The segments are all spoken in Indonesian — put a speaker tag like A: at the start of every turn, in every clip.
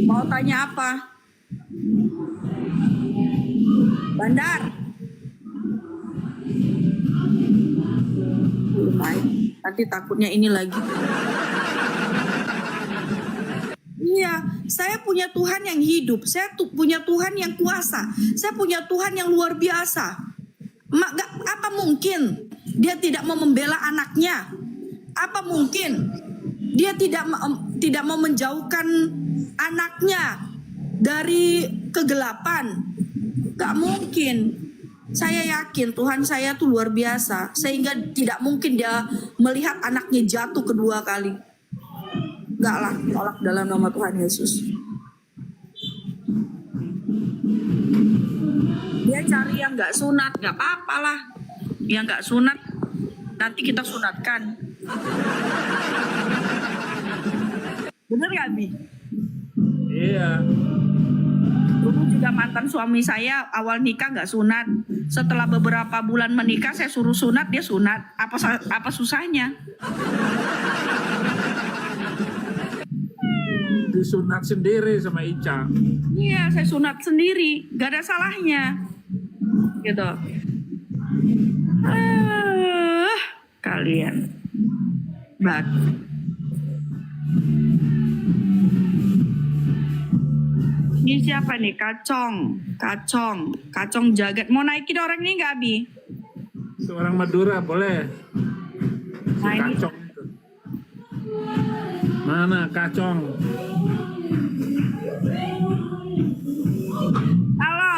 A: Mau tanya apa? Bandar. Lumayan. Nanti takutnya ini lagi. Iya, saya punya Tuhan yang hidup. Saya punya Tuhan yang kuasa. Saya punya Tuhan yang luar biasa. Apa mungkin dia tidak mau membela anaknya? Apa mungkin dia tidak mau menjauhkan anaknya dari kegelapan? Gak mungkin. Saya yakin Tuhan saya tuh luar biasa, sehingga tidak mungkin dia melihat anaknya jatuh kedua kali. Enggak lah, tolak dalam nama Tuhan Yesus. Dia cari yang nggak sunat, nggak apa-apa lah. Yang nggak sunat, nanti kita sunatkan. Bener gak, Bi?
B: Iya.
A: Dulu juga mantan suami saya awal nikah nggak sunat. Setelah beberapa bulan menikah, saya suruh sunat, dia sunat. Apa susahnya?
B: Disunat sendiri sama Ica.
A: Iya, saya sunat sendiri, gak ada salahnya, gitu. Kalian, ini siapa nih? Kacong jagat. Mau naikin orang ini nggak, Abi?
B: Seorang Madura boleh. Si
A: Nah, ini.
B: Kacong itu. Mana Kacong?
A: Halo.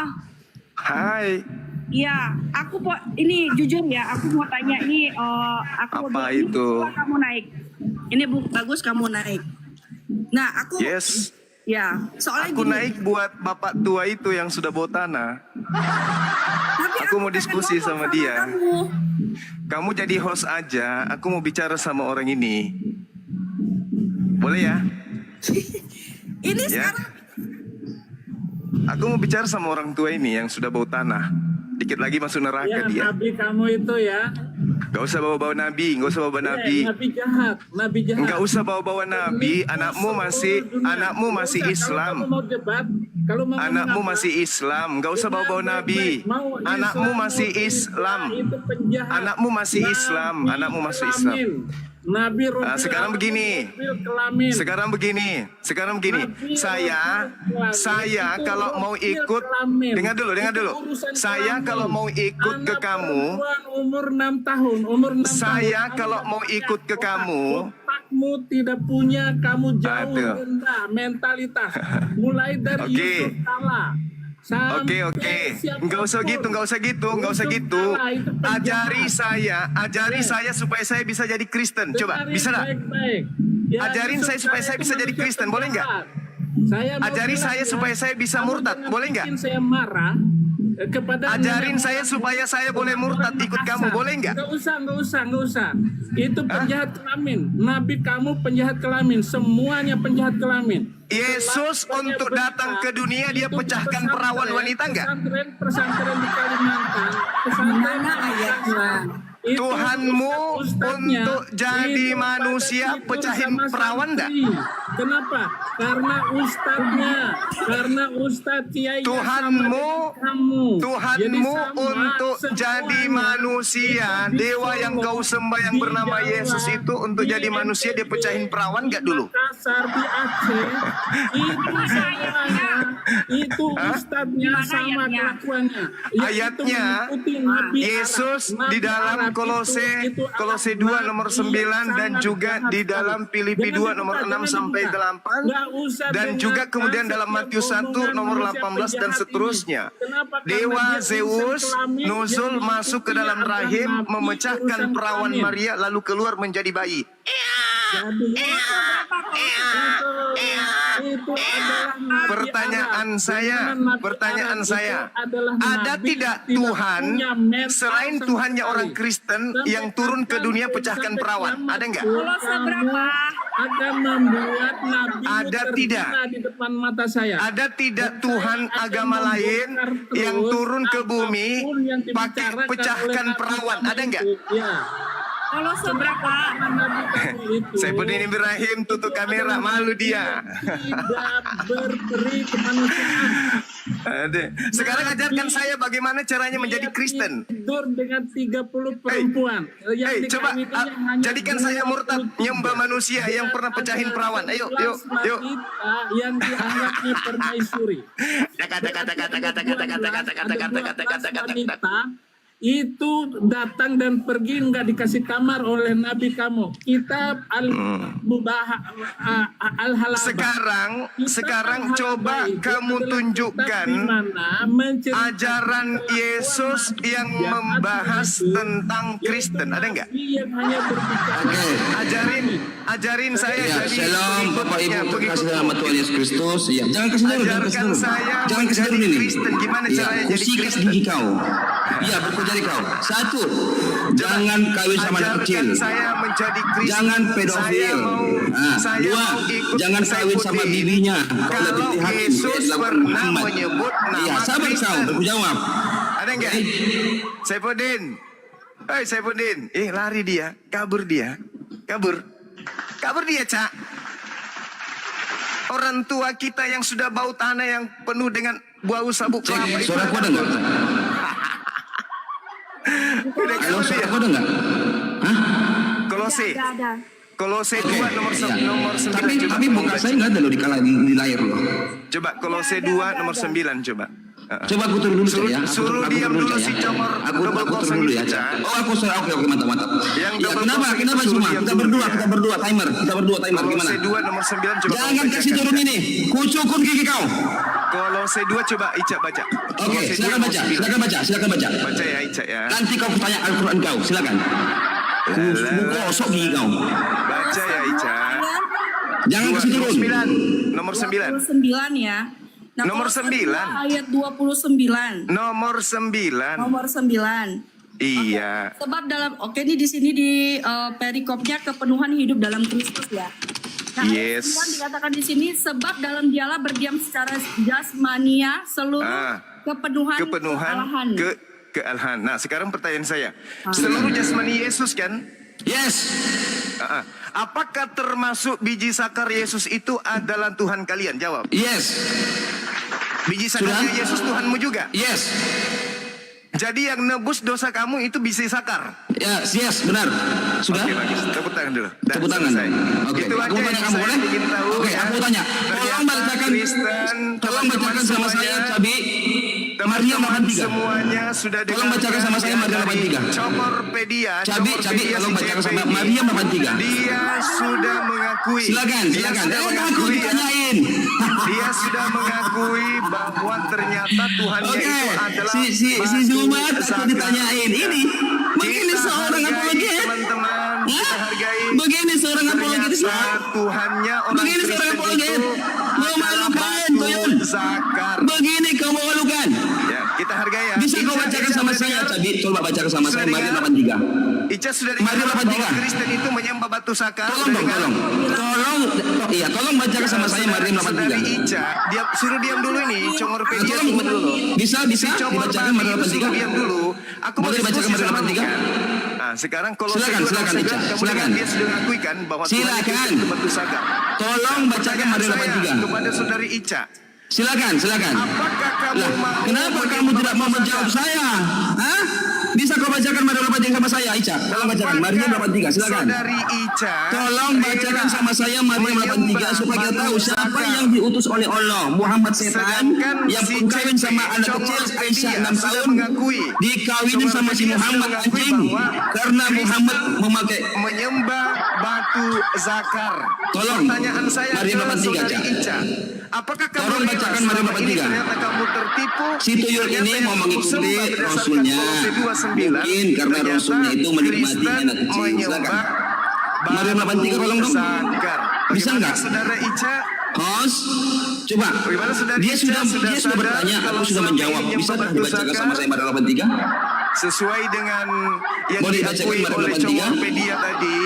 C: Hai.
A: Iya, aku ini jujur ya, aku mau tanya ini, aku
C: Apa
A: ini
C: itu?
A: kamu naik. Ini bagus kamu naik. Nah, aku
C: Yes.
A: ya, soalnya
C: Aku
A: gini,
C: naik buat bapak tua itu yang sudah bawa tanah.
A: tapi
C: Aku mau
A: pengen
C: diskusi
A: ngomong
C: sama dia.
A: kamu.
C: Kamu jadi host aja. Aku mau bicara sama orang ini. Boleh ya?
A: Ini
C: Ya.
A: sekarang
C: Aku mau bicara sama orang tua ini yang sudah bawa tanah. Dikit lagi masuk neraka
B: Ya,
C: dia.
B: Nabi kamu itu ya.
C: Gak usah bawa-bawa nabi, gak usah bawa nabi.
B: Nabi jahat, Nabi jahat.
C: Gak usah bawa-bawa nabi. Anakmu masih Islam.
B: Kalau mau debat, kalau mau
C: Anakmu
B: ngomong apa,
C: masih Islam, gak usah bawa-bawa nabi.
B: mau
C: Anakmu
B: Islam,
C: masih
B: mau
C: Islam.
B: tidak, itu penjahat.
C: Anakmu masih Islam,
B: Nabi
C: anakmu masih Islam.
B: kelamin. Nabi
C: Sekarang begini. Sekarang begini. Saya kalau mau ikut, dengar dulu. Saya kalau mau ikut ke kamu,
B: umur 6 tahun,
C: saya kalau mau ikut ke kamu,
B: otakmu tidak punya, kamu jauh
C: Aduh.
B: rendah mentalitas. Mulai dari
C: Oke.
B: Yusuf Kala.
C: Oke. Nggak usah gitu. Ajari saya supaya saya bisa jadi Kristen. Coba, bisa nggak? Ajarin saya supaya saya bisa jadi Kristen, boleh nggak? Ajari saya supaya saya bisa murtad, boleh nggak?
B: Saya marah kepada
C: Ajarin saya supaya saya boleh murtad ikut kamu, boleh nggak?
B: Nggak usah. Itu penjahat kelamin. Nabi kamu penjahat kelamin. Semuanya penjahat kelamin.
C: Yesus untuk datang ke dunia dia pecahkan perawan wanita nggak?
B: Pesantren di Kalimantan. Pesantren
A: Mana ayatnya?
C: Tuhanmu untuk jadi manusia pecahin perawan nggak?
B: Kenapa? Karena ustadz kiai
C: Tuhanmu untuk jadi manusia, dewa yang kau sembah yang bernama Yesus itu untuk jadi manusia dia pecahin perawan nggak dulu?
B: Makassar di Aceh itu semuanya itu ustadznya sama kelakuannya.
C: Ayatnya Yesus di dalam Kolose 2 nomor 9 dan juga di dalam Filipi 2 nomor 6 sampai 8 dan juga kemudian dalam Matius 1 nomor 18 dan seterusnya. Dewa Zeus nuzul masuk ke dalam rahim memecahkan perawan Maria lalu keluar menjadi bayi. Pertanyaan saya, ada tidak Tuhan selain Tuhannya orang Kristen yang turun ke dunia pecahkan perawan? Ada nggak?
A: Kalau seberapa?
B: Akan membuat nabi
C: Ada tidak?
B: di depan mata saya.
C: Ada tidak Tuhan agama lain yang turun ke bumi pakai pecahkan perawan? Ada nggak?
B: Ya.
A: Kalau seberapa?
B: Nabi kamu itu
C: Saifuddin Ibrahim tutup kamera, malu dia.
B: tidak berperi kemanusiaan.
C: Sekarang ajarkan saya bagaimana caranya menjadi Kristen.
B: Tidur dengan 30 perempuan.
C: Coba jadikan saya murtad nyembah manusia yang pernah pecahin perawan. Ayo.
B: Yang dianggapnya permaisuri. Wanita itu datang dan pergi nggak dikasih kamar oleh Nabi kamu. Kitab Al-Halabah.
C: Sekarang coba kamu tunjukkan ajaran Yesus yang membahas tentang Kristen. Ada nggak?
B: Yang hanya berbicara.
C: Ajarin saya
D: Ya,
C: jadi
D: shalom Bapak Ibu, kasih
C: pengikut.
D: nama Tuhan Yesus Kristus. Ya, jangan kasih dulu,
C: Ajarkan saya
D: jangan kasih dulu
C: menjadi
D: ini.
C: Kristen. Gimana
D: Ya,
C: caranya jadi
D: kusikat
C: Kristen?
D: gigi kau. Iya, buku jari kau. Satu, jangan kawin sama anak kecil.
C: Ajarkan saya menjadi Kristen.
D: Jangan pedofil.
C: Saya
D: Dua,
C: mau ikut
D: jangan kawin sama
C: Saifuddin.
D: bibinya. Kau lebih
C: Kalau
D: hakim.
C: Yesus pernah menyebut
D: Iya,
C: nama
D: sabar kau,
C: Kristen.
D: aku jawab.
C: Ada nggak? Saifuddin. Hei Saifuddin. Lari dia. Kabur dia. Kabur dia, Cak. Orang tua kita yang sudah bau tanah yang penuh dengan bau sabuk kelapa.
D: Cek, suara aku ada nggak?
C: Udah
D: Halo,
C: kabur
D: suara
C: dia.
D: aku ada nggak? Hah?
C: Kolose.
A: Ada.
C: Kolose
D: Oke.
C: 2 nomor
D: Iya.
C: 9.
D: Tapi muka saya nggak ada loh di layar loh.
C: Coba Kolose 2 nomor 9 coba.
D: Coba aku turun dulu Cak, ya.
C: Suruh diam dulu si Comor
D: Aku
C: double
D: turun
C: kosong
D: dulu
C: itu,
D: ya.
C: Cak.
D: Oh, aku suruh. Oke, mantap.
C: Yang
D: Ya,
C: double
D: kenapa
C: kosong itu
D: semua?
C: suruh diam
D: Kita
C: dulu,
D: berdua,
C: ya.
D: kita berdua timer gimana?
C: Kolose 2 nomor 9 coba.
D: Jangan
C: kamu
D: kasih
C: bacakan,
D: turun
C: Cak.
D: ini. Kucukur gigi kau.
C: Kolose 2 coba Ica baca.
D: Oke,
C: Kolose 2
D: silakan
C: nomor
D: baca,
C: 9.
D: silakan baca.
C: Baca ya Ica ya.
D: Nanti kau tanya Al-Quran kau, silakan. Kosok gigi kau.
C: Baca ya Ica.
D: Jangan kasih turun.
C: Nomor 9.
A: 29 ya. Nah,
C: Nomor
A: kalau
C: 9.
A: Ayat 29.
C: Nomor 9.
A: Nomor 9.
C: Iya.
A: Sebab ini di sini di perikopnya kepenuhan hidup dalam Kristus ya. Nah, ayat
C: Yes.
A: 9 dikatakan di sini sebab dalam dialah berdiam secara jasmania seluruh kepenuhan kealahan.
C: Kealahan. Nah, sekarang pertanyaan saya. Seluruh jasmani Yesus kan?
D: Yes.
C: Apakah termasuk biji sakar Yesus itu adalah Tuhan kalian? Jawab.
D: Yes.
C: Biji sakarnya
D: Sudah?
C: Yesus Tuhanmu juga.
D: Yes.
C: Jadi yang nebus dosa kamu itu biji sakar.
D: Yes, benar. Sudah?
C: Oke, bagus. Tepuk tangan dulu. Dah,
D: Tepuk tangan.
C: selesai.
D: Oke.
C: Itu
D: Aku
C: aja
D: tanya
C: yang
D: kamu
C: saya
D: boleh?
C: ingin tahu.
D: Oke,
C: ya.
D: aku tanya.
C: Ternyata
D: Tolong bacakan sama saya Cabi. Maria
C: Teman-teman
D: 83.
C: semuanya sudah
D: Tolong bacakan sama saya Maria 83.
C: Cokorpedia.
D: Cabi, tolong bacakan sama Maria 83.
C: Dia sudah mengakui.
D: Silakan.
C: Dia sudah
D: Aku
C: mengakui.
D: ditanyain.
C: Dia sudah mengakui bahwa ternyata Tuhannya
D: Oke,
C: itu adalah
D: si
C: batu
D: Jumat aku
C: zakat.
D: ditanyain ini. Begini
C: Kita
D: seorang
C: hargai,
D: apologet.
C: teman-teman, kita
D: Hah?
C: hargai.
D: Begini seorang apologet Islam.
C: Ternyata Tuhannya orang
D: Begini seorang
C: Kristen
D: apologet.
C: itu
D: Memalukan,
C: adalah
D: Tuyul.
C: batu zakar.
D: Begini kau memalukan.
C: Ya, kita hargai ya.
D: Bisa kau bacakan sama saya, Cabi? Coba bacakan sama saya Maria 83.
C: Ica sudah dengar
D: Maria
C: bahwa
D: 83.
C: Kristen itu menyembah batu zakar.
D: Tolong dong, tolong bacakan sama saya Maria
C: Saudari
D: 83.
C: Ica, dia suruh diam dulu ini. Congorpedia
D: Tolong,
C: tunggu dulu.
D: bisa
C: Congor
D: dibacakan Maria
C: Bali itu suruh
D: 83.
C: diam dulu. Aku mau
D: Boleh dibacakan
C: diskusi
D: Maria
C: sama
D: 83?
C: kan. Nah, sekarang kalau
D: Silakan, Ica,
C: kamu
D: silakan.
C: dengar dia sudah mengakui kan bahwa Tuhan
D: Silakan.
C: itu batu zakar.
D: Tolong bacakan Maria
C: Saya
D: 83.
C: kepada saudari Ica,
D: Silakan.
C: apakah kamu
D: Lah,
C: mau
D: kenapa kamu tidak mau menjawab saya? Hah? Bisa kau bacakan Maria 83 sama saya, Ica? Tolong bacakan Maria 83, silakan.
C: Saudari Ica,
D: Tolong bacakan sama saya Maria 83 supaya kita tahu siapa yang diutus oleh Allah. Muhammad setan
C: Sedangkan
D: yang
C: si
D: kawin sama
C: Cabi,
D: anak
C: Comor
D: kecil
C: Pedia
D: Aisyah 6
C: sudah
D: tahun
C: mengakui.
D: dikawinin sama si
C: Comor Pedia
D: Muhammad
C: sudah mengakui
D: anjing
C: bahwa
D: karena
C: Kristen
D: Muhammad memakai.
C: menyembah batu zakar.
D: Tolong,
C: Pertanyaan saya
D: Maria
C: ke
D: 83,
C: saudari
D: Cak.
C: Ica, apakah kamu
D: Tolong
C: rela
D: bacakan Maria
C: selama ini
D: 83.
C: ternyata kamu tertipu?
D: Si tuyul
C: Ternyata
D: ini
C: yang
D: mau
C: kamu
D: mengikuti
C: sembah berdasarkan
D: rasulnya.
C: Kolose 2:9,
D: Mungkin karena
C: ternyata
D: rasulnya itu menikmati
C: Kristen
D: anak kecil.
C: menyembah
D: Maria 83 tolong dong.
C: zakar.
D: Bisa
C: Bagaimana
D: nggak?
C: saudara Ica?
D: Host, coba.
C: Bagaimana saudari
D: Dia
C: Ica
D: sudah
C: sadar
D: bertanya,
C: kalau
D: aku sudah
C: selama
D: menjawab.
C: ini
D: Bisa
C: menyembah
D: dibacakan
C: batu
D: sama
C: zakar?
D: saya Maria 83?
C: sesuai dengan yang
D: Boleh
C: diakui
D: bacakan
C: oleh
D: Mari 83?
C: Congorpedia tadi.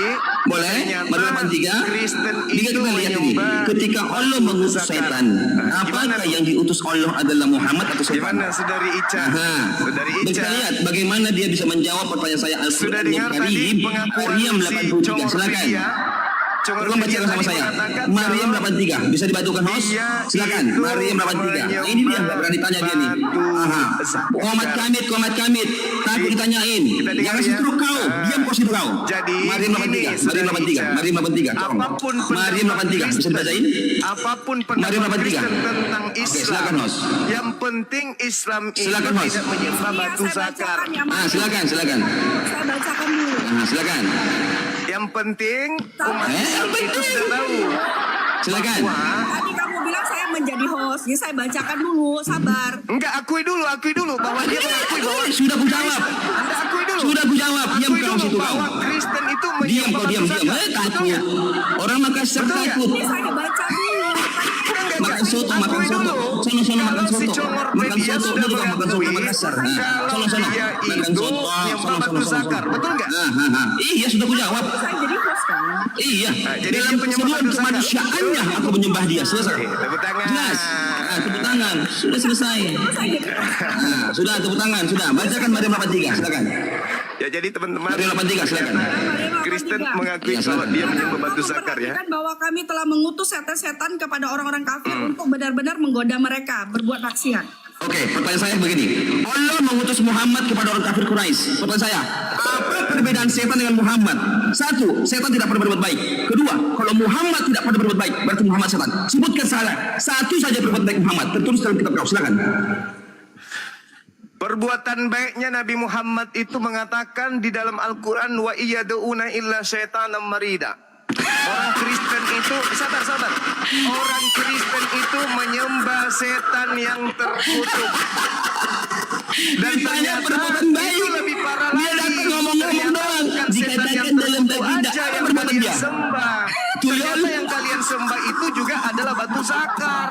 D: Boleh?
C: Ternyata
D: Mari 83.
C: Kristen
D: Lihat
C: itu
D: kita lihat ini.
C: menyembah
D: Ketika Allah mengutus
C: zakat.
D: setan, apakah yang diutus Allah adalah Muhammad atau setan?
C: Gimana saudari Ica?
D: Aha.
C: Saudari Ica.
D: Kita lihat bagaimana dia bisa menjawab pertanyaan saya
C: Sudah
D: Al-Quran
C: dengar tadi
D: Karim
C: pengakuan
D: Maryam
C: si
D: 83. Silakan. Tolong bacakan sama saya. Maryam 83. Bisa dibantukan host? Silakan. Maryam 83. Nah, ini dia nggak berani tanya dia nih. Aha. Komat kamit. Takut ditanyain. Jangan situ kau. Diam kau situ kau.
C: Jadi
D: Maryam 83. Maryam 83. Maryam 83. Tolong.
C: Apapun
D: Maryam 83. Bisa dibacain?
C: Apapun
D: Maryam
C: pendapat
D: 83.
C: Kristen tentang
D: Oke,
C: Islam,
D: silakan, host.
C: yang penting Islam itu
D: Silakan, host.
C: tidak menyembah
A: Iya,
C: batu
A: saya
C: zakar.
A: bacakan ya,
D: Ah,
A: Mas.
D: silakan.
A: Saya bacakan dulu.
D: Silakan.
C: Yang penting umat
D: Eh,
C: Islam
D: yang
C: itu
D: penting.
C: sudah tahu
D: Silakan.
C: bahwa
A: Tadi kamu bilang saya menjadi host, jadi saya bacakan dulu, sabar.
C: enggak, akui dulu bahwa dia mengakui bahwa
D: Sudah ku jawab.
C: Anda akui dulu.
D: Sudah ku jawab. Diam
C: Akui
D: kau
C: dulu
D: situ kau.
C: bahwa Kristen itu
D: Diam
C: menyembah
D: kau, diam.
C: batu zakar.
D: Takut. Orang Makassar
C: Betul nggak?
D: takut.
A: Ini saya baca dulu.
D: Makan soto, makan
C: Akui
D: soto.
C: dulu.
D: Sono makan
C: Kalau si
D: soto. Makan
C: Congorpedia
D: soto.
C: sudah
D: Itu juga makan soto
C: mengakui
D: Makassar. Nah,
C: kalau
D: sono.
C: dia
D: Makan
C: itu
D: soto.
C: menyembah batu zakar. Betul nggak?
D: Iya, sudah ku jawab.
A: Saya jadi host kan.
D: Iya.
C: jadi
D: Dalam
C: dia penyembah
D: keseluruhan
C: batu zakar.
D: kemanusiaannya aku menyembah dia. Selesai.
C: Oke, tepuk tangan.
D: Jelas. Tepuk tangan. Sudah selesai. Sudah tepuk tangan. Sudah. Bacakan Maryam 83. Silakan.
C: Ya, jadi teman-teman,
D: Maryam 83. Silakan.
C: Kristen mengakui
D: Ya,
C: bahwa
D: silakan.
C: dia menyembah batu zakar ya.
A: Memperhatikan bahwa kami telah mengutus setan-setan kepada orang-orang kafir untuk benar-benar menggoda mereka berbuat maksiat.
D: Oke, pertanyaan saya begini. Allah mengutus Muhammad kepada orang kafir Quraisy. Pertanyaan saya, apa perbedaan setan dengan Muhammad? Satu, setan tidak pernah berbuat baik. Kedua, kalau Muhammad tidak pernah berbuat baik, berarti Muhammad setan. Sebutkan salah. Satu saja berbuat baik Muhammad. Tertulis dalam kitab kau. Silakan.
C: Perbuatan baiknya Nabi Muhammad itu mengatakan di dalam Al-Quran, wa iyaduna illa syaitanam marida. Orang Kristen itu, sabar. Orang Kristen itu menyembah setan yang terkutuk. Dan
D: Ditanya
C: ternyata
D: perbuatan baik.
C: itu lebih parah
D: Dia
C: lagi.
D: datang ngomong-ngomong
C: Ternyata
D: doang.
C: bukan setan yang
D: Dikatakan dalam
C: terkutuk
D: baginda.
C: aja
D: Apa
C: yang
D: perbuatan
C: kalian
D: dia?
C: sembah.
D: Tuyul.
C: Ternyata yang kalian sembah itu juga adalah batu zakar.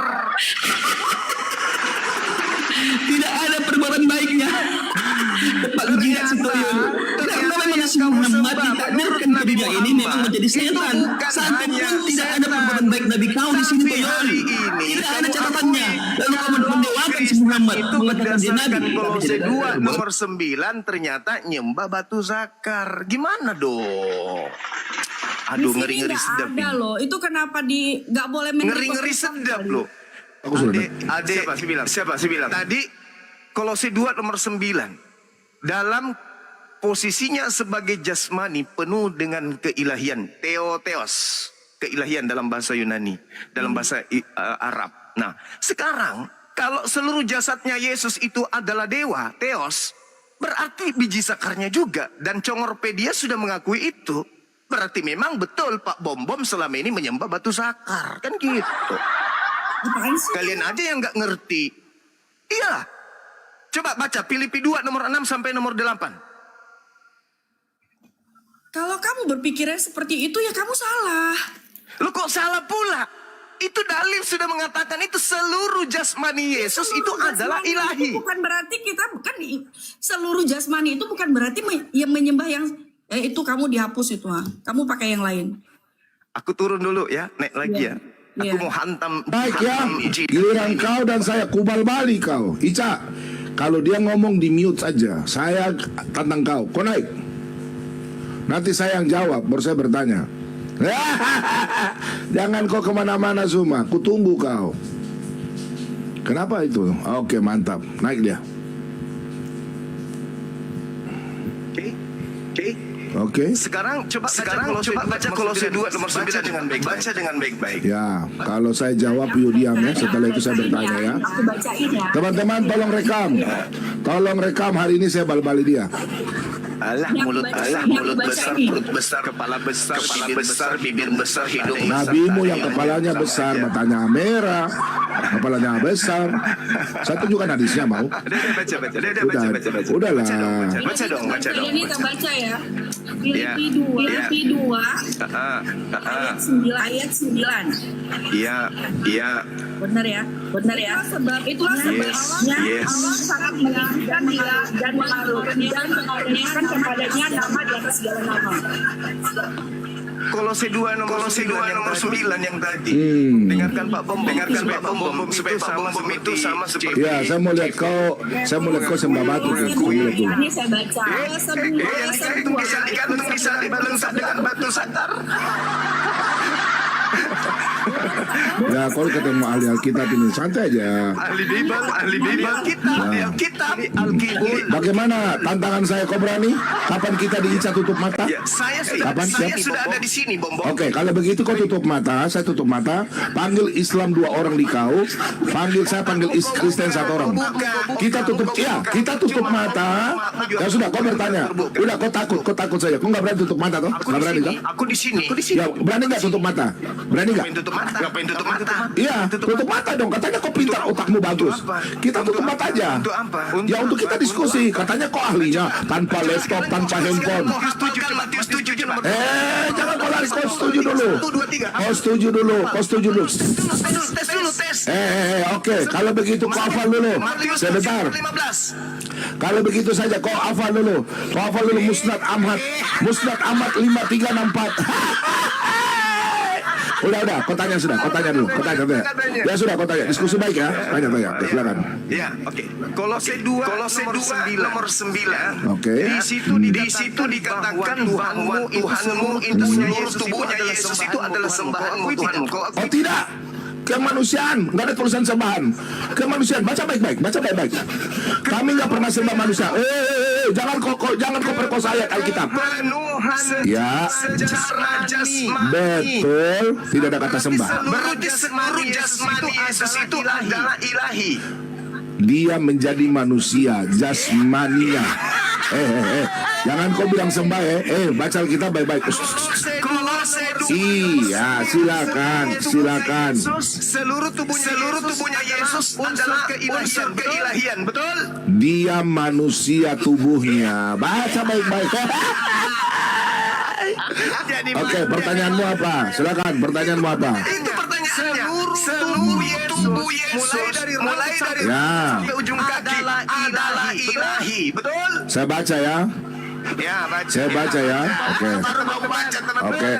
D: Tidak ada perbuatan baiknya. Tepat jidat si tuyul. Karena memang si Muhammad ditakdirkan ke dunia ini memang menjadi setan. Satu pun tidak ada perbuatan baik Nabi kau di sini tuyul. Tidak ada catatannya. Lalu kau mendewakan si Muhammad
C: Itu
D: mengatakan dia Nabi.
C: berdasarkan Kolose
D: Tapi tidak ada
C: 2
D: perbuatan.
C: nomor 9 ternyata nyembah batu zakar. Gimana dong? Aduh,
A: Di sini
C: ngeri-ngeri
A: nggak
C: sedap
A: ada
C: nih.
A: loh. Itu kenapa nggak boleh menerima
C: Ngeri-ngeri
A: pesan
C: sedap
A: kali.
C: loh.
D: Aku sudah.
C: Adek, siapa sih bilang? Tadi Kolose 2 nomor 9. Dalam posisinya sebagai jasmani penuh dengan keilahian. Theos. Keilahian dalam bahasa Yunani. Dalam bahasa Arab. Nah, sekarang kalau seluruh jasadnya Yesus itu adalah dewa, Theos, berarti biji sakarnya juga. Dan Congorpedia sudah mengakui itu. Berarti memang betul Pak Bom selama ini menyembah batu sakar. Kan gitu.
A: Apaan sih?
C: Kalian aja yang nggak ngerti. Iya. Coba baca Filipi 2 nomor 6 sampai nomor 8.
A: Kalau kamu berpikirnya seperti itu ya kamu salah.
C: Lu kok salah pula? Itu dalil sudah mengatakan itu seluruh jasmani Yesus itu
A: Seluruh
C: adalah
A: jasmani
C: ilahi.
A: Itu bukan berarti kita bukan seluruh jasmani itu bukan berarti yang menyembah yang itu kamu dihapus itu ha. Kamu pakai yang lain.
C: Aku turun dulu ya, naik lagi ya. Aku
A: Iya.
C: mau hantam.
E: Baik ya,
C: hantam Iji.
E: giliran kau dan saya kubal balik kau. Ica, kalau dia ngomong di mute saja, saya tantang kau. Kau naik. Nanti saya yang jawab, baru saya bertanya. Jangan kau kemana-mana Zuma, ku tunggu kau. Kenapa itu? Oke, mantap. Naik dia.
C: Oke.
E: Oke.
C: Sekarang coba baca Kolose 2 nomor 9 dengan baik. Baca dengan baik-baik.
E: Ya, kalau saya jawab yuk diam ya. Setelah itu saya bertanya ya.
A: Aku bacain ya.
E: Teman-teman tolong rekam. Tolong rekam hari ini saya bal-bali dia.
C: Alah mulut besar, perut besar, kepala besar, bibir besar, hidung besar.
E: Nabimu yang kepalanya besar, matanya merah, kepalanya besar. Saya tunjukkan hadisnya mau.
C: Baca.
E: Udahlah.
C: Baca dong.
A: Ini kita baca ya.
C: Iya.
A: Filipi 2 ayat 9.
C: Iya.
A: Benar ya. Benar ya. Itulah sebabnya Allah sangat menginginkan dia dan mengaruniakan kepadanya nama di atas segala nama.
C: Kolose 2 nomor 9 yang tadi. Dengarkan Pak Bom supaya Pak Bom itu sama seperti
E: Ya, saya mau lihat kau sembah batu tuh.
A: Ini saya baca.
C: yang itu bisa digantung, bisa dibalengsak dengan batu satar.
E: Ya, kalau ketemu ahli Alkitab ini santai aja.
C: Ahli Bible kitab Alkitab.
E: Bagaimana tantangan saya, kau berani? Kapan kita di Ica tutup mata?
C: Ya, saya
E: Kapan?
C: sudah ada di sini, Bom.
E: Oke, kalau begitu kau tutup mata, saya tutup mata, panggil Islam 2 orang di kau, saya panggil Kristen 1 orang. Kita tutup mata. Ya sudah, kau bertanya. Udah, kau takut saja. Kau nggak berani tutup mata toh? Nggak berani kan?
C: Aku di sini.
E: Ya, berani nggak tutup mata? Berani nggak?
C: Ngapain tutup mata?
E: Iya, tutup mata dong. Katanya kau pintar, otakmu bagus. Kita tutup mata aja.
C: Untuk apa?
E: Ya untuk kita diskusi. Katanya kau ahlinya tanpa laptop, tanpa handphone.
C: Matius 7
E: Jangan kau lari, kau setuju dulu. Kau setuju dulu.
C: Tes.
E: Oke. Kalau begitu kau hafal dulu. Sebentar.
C: 15.
E: Kalau begitu saja kau hafal dulu. Musnad Ahmad 5364. Udah, kau tanya dulu. Ya sudah, kau tanya. Diskusi baik ya. Tanya. Silakan.
C: Ya, oke. Kolose 2 nomor 9.
E: Oke.
C: Di situ dikatakan bahwa Tuhanmu itu seluruh tubuhnya Yesus itu adalah sembahanmu Tuhanmu.
E: Oh tidak, kemanusiaan, nggak ada tulisan sembahan. Kemanusiaan, baca baik-baik. Kami nggak pernah sembah manusia. Jangan kau perkosa ayat Alkitab. Ya,
C: Secara jasmani.
E: betul, tidak ada kata sembah.
C: Seluruh jasmani Yesus itu adalah ilahi.
E: Dia menjadi manusia, jasmania. Jangan kau bilang sembah baca Alkitab baik-baik.
C: Kolose 2.
E: Iya, silakan.
C: Seluruh tubuhnya Yesus adalah unsur keilahian, betul?
E: Dia manusia tubuhnya. Baca baik-baik. Oke, pertanyaanmu apa? Silakan, pertanyaanmu apa?
C: Itu pertanyaannya. Seluruh tubuh Yesus mulai dari sampai ujung kaki adalah ilahi, betul?
E: Saya baca ya.
C: Ya, baca.
E: Saya baca ya. Oke.
C: Baru mau baca, teman-teman.
E: Oke.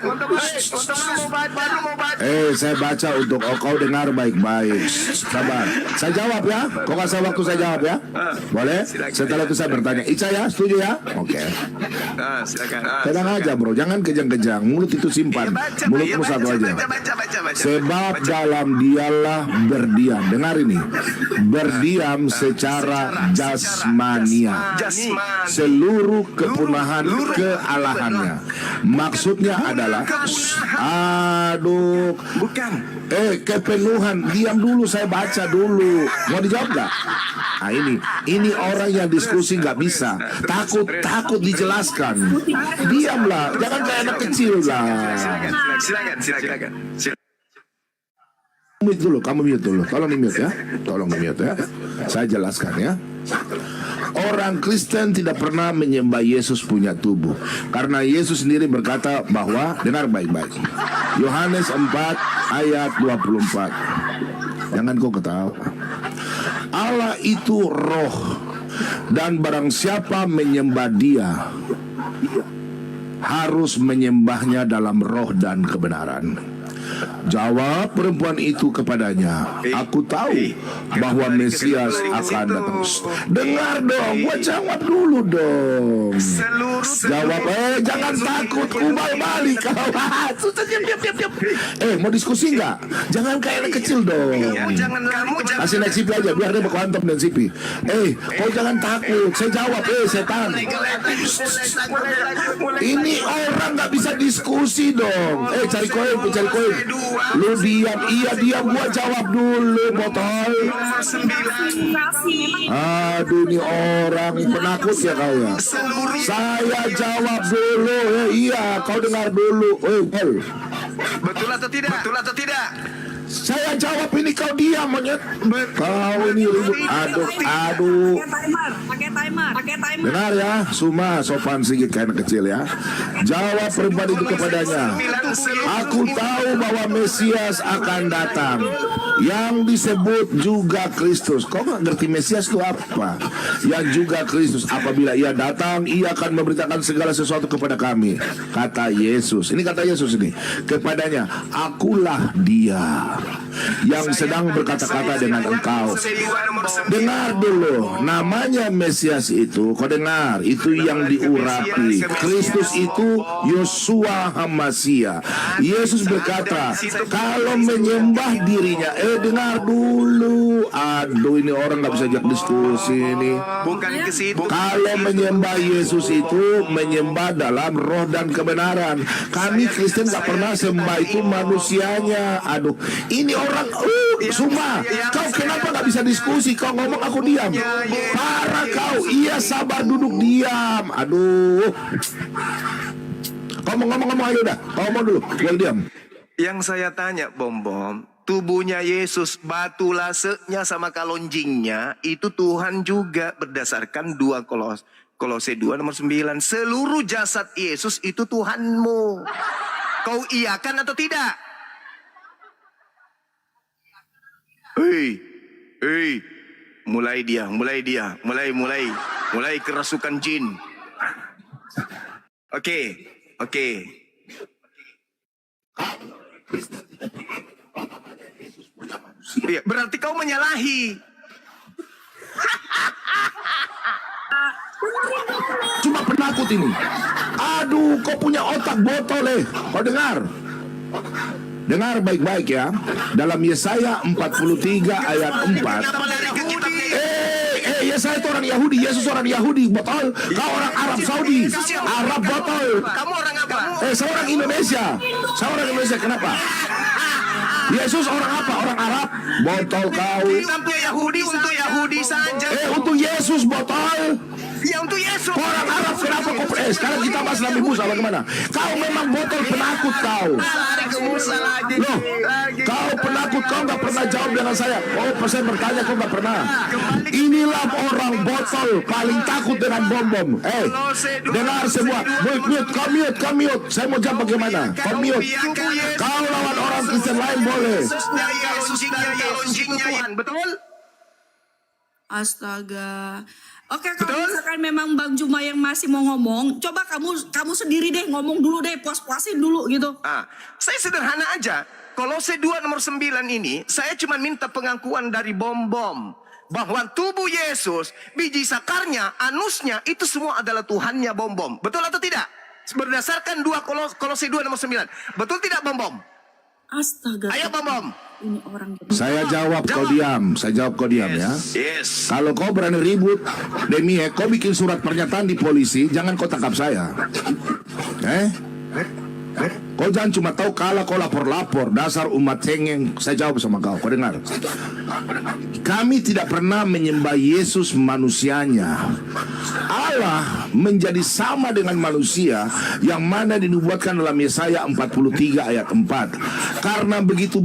E: Saya baca untuk kau dengar baik-baik. Sabar. Saya jawab ya. Kau kasih waktu saya jawab ya. Boleh? Setelah itu saya bertanya. Ica ya, setuju ya? Oke.
C: Silakan.
E: Tenang aja bro, jangan kejang-kejang. Mulut itu simpan. Mulutmu satu aja.
C: Baca.
E: Sebab dalam dialah berdiam. Dengar ini. Berdiam secara jasmania. Seluruh kepunahan kealahannya. Maksudnya adalah
C: Bukan.
E: kepenuhan. Diam dulu, saya baca dulu. Mau dijawab nggak? Nah ini orang yang diskusi nggak bisa. Takut dijelaskan. Diamlah, jangan kayak anak kecil lah.
C: Silakan.
E: Kamu mute dulu. Tolong di mute ya. Saya jelaskan ya. Orang Kristen tidak pernah menyembah Yesus punya tubuh, karena Yesus sendiri berkata bahwa, dengar baik-baik, Yohanes 4 ayat 24. Jangan kau ketawa. Allah itu roh, dan barang siapa menyembah Dia harus menyembahnya dalam roh dan kebenaran. Jawab perempuan itu kepadanya, aku tahu bahwa Mesias akan datang. Dengar dong, gua jawab dulu dong. Jawab, jangan takut, kubal balik kau. Mau diskusi nggak? Jangan kayak anak kecil dong. Kasih naik sipi aja, biar dia berkuantum dan sipi. Kau jangan takut, saya jawab, setan. Ini orang nggak bisa diskusi dong. Cari koin. Lu diam, diam, gua jawab dulu, botol. Aduh, ini orang penakut ya kau ya. Saya jawab dulu, iya, kau dengar dulu.
C: Betul atau tidak?
E: Saya jawab ini kau diam monyet. Kau ini ribut. Aduh.
A: Pakai timer.
E: Dengar ya, Suma sopan sedikit kayak anak kecil ya. Jawab pribadi itu kepadanya. Aku tahu bahwa Mesias akan datang, yang disebut juga Kristus. Kau nggak ngerti Mesias itu apa? Yang juga Kristus. Apabila ia datang, ia akan memberitakan segala sesuatu kepada kami. Kata Yesus. Ini kata Yesus ini. Kepadanya, akulah dia yang sedang berkata-kata dengan engkau. Dengar dulu, namanya Mesias itu, kau dengar, itu yang diurapi. Kristus itu Yosua Hamasia. Yesus berkata, kalau menyembah dirinya, dengar dulu. Aduh, ini orang nggak bisa ajak diskusi ini.
C: Bukan ke situ.
E: Kalau menyembah Yesus itu menyembah dalam roh dan kebenaran. Kami Kristen nggak pernah sembah itu manusianya. Aduh, ini orang Suma, kau kenapa nggak bisa diskusi? Kau ngomong aku diam. Parah kau. Iya, sabar duduk diam. Aduh. Kau mau ngomong ayo dah. Kau ngomong dulu. Gue diam.
C: Yang saya tanya, Bom, tubuhnya Yesus, batu lasenya sama kalonjingnya, itu Tuhan juga berdasarkan 2 Kolose 2 nomor 9. Seluruh jasad Yesus itu Tuhanmu. Kau iyakan atau tidak? Hei, mulai kerasukan jin. Oke. Iya, berarti kau menyalahi.
E: Cuma penakut ini. Aduh, kau punya otak botol Kau dengar? Dengar baik-baik ya. Dalam Yesaya 43 ayat 4. Yesaya itu orang Yahudi. Yesus orang Yahudi, botol. Kau orang Arab Saudi. Arab botol.
C: Kamu orang apa?
E: Saya orang Indonesia. Kenapa? Yesus orang apa? Orang Arab. Botol kau.
C: Untuk Yahudi saja.
E: Untuk Yesus botol.
C: Ya untuk Yesus.
E: Orang Arab kenapa kau? Sekarang kita bahas Nabi Musa bagaimana? Kau memang botol penakut kau. Loh, kau penakut, kau nggak pernah jawab dengan saya. Saya bertanya, kau nggak pernah. Inilah orang botol paling takut dengan bom. Dengar semua. Kau mute. Saya mau jawab bagaimana? Kau mute. Kau lawan orang Kristen lain boleh.
C: Betul?
A: Astaga. Oke, kalau misalkan memang Bang Juma yang masih mau ngomong, coba kamu sendiri deh ngomong dulu deh, puas-puasin dulu gitu.
C: Saya sederhana aja. Kolose 2 nomor 9 ini, saya cuma minta pengakuan dari Bom bahwa tubuh Yesus, biji sakarnya, anusnya, itu semua adalah Tuhannya Bom. Betul atau tidak? Berdasarkan Kolose 2 nomor 9. Betul tidak Bom?
A: Astaga.
C: Ayo Bom.
A: Ini orang.
E: Saya jawab, kau diam. Ya.
C: Yes.
E: Kalau kau berani ribut, kau bikin surat pernyataan di polisi, jangan kau tangkap saya. Kau jangan cuma tahu kalah kau lapor-lapor. Dasar umat cengeng. Saya jawab sama kau dengar. Kami tidak pernah menyembah Yesus manusianya. Allah menjadi sama dengan manusia, yang mana dinubuatkan dalam Yesaya 43 ayat 4. Karena begitu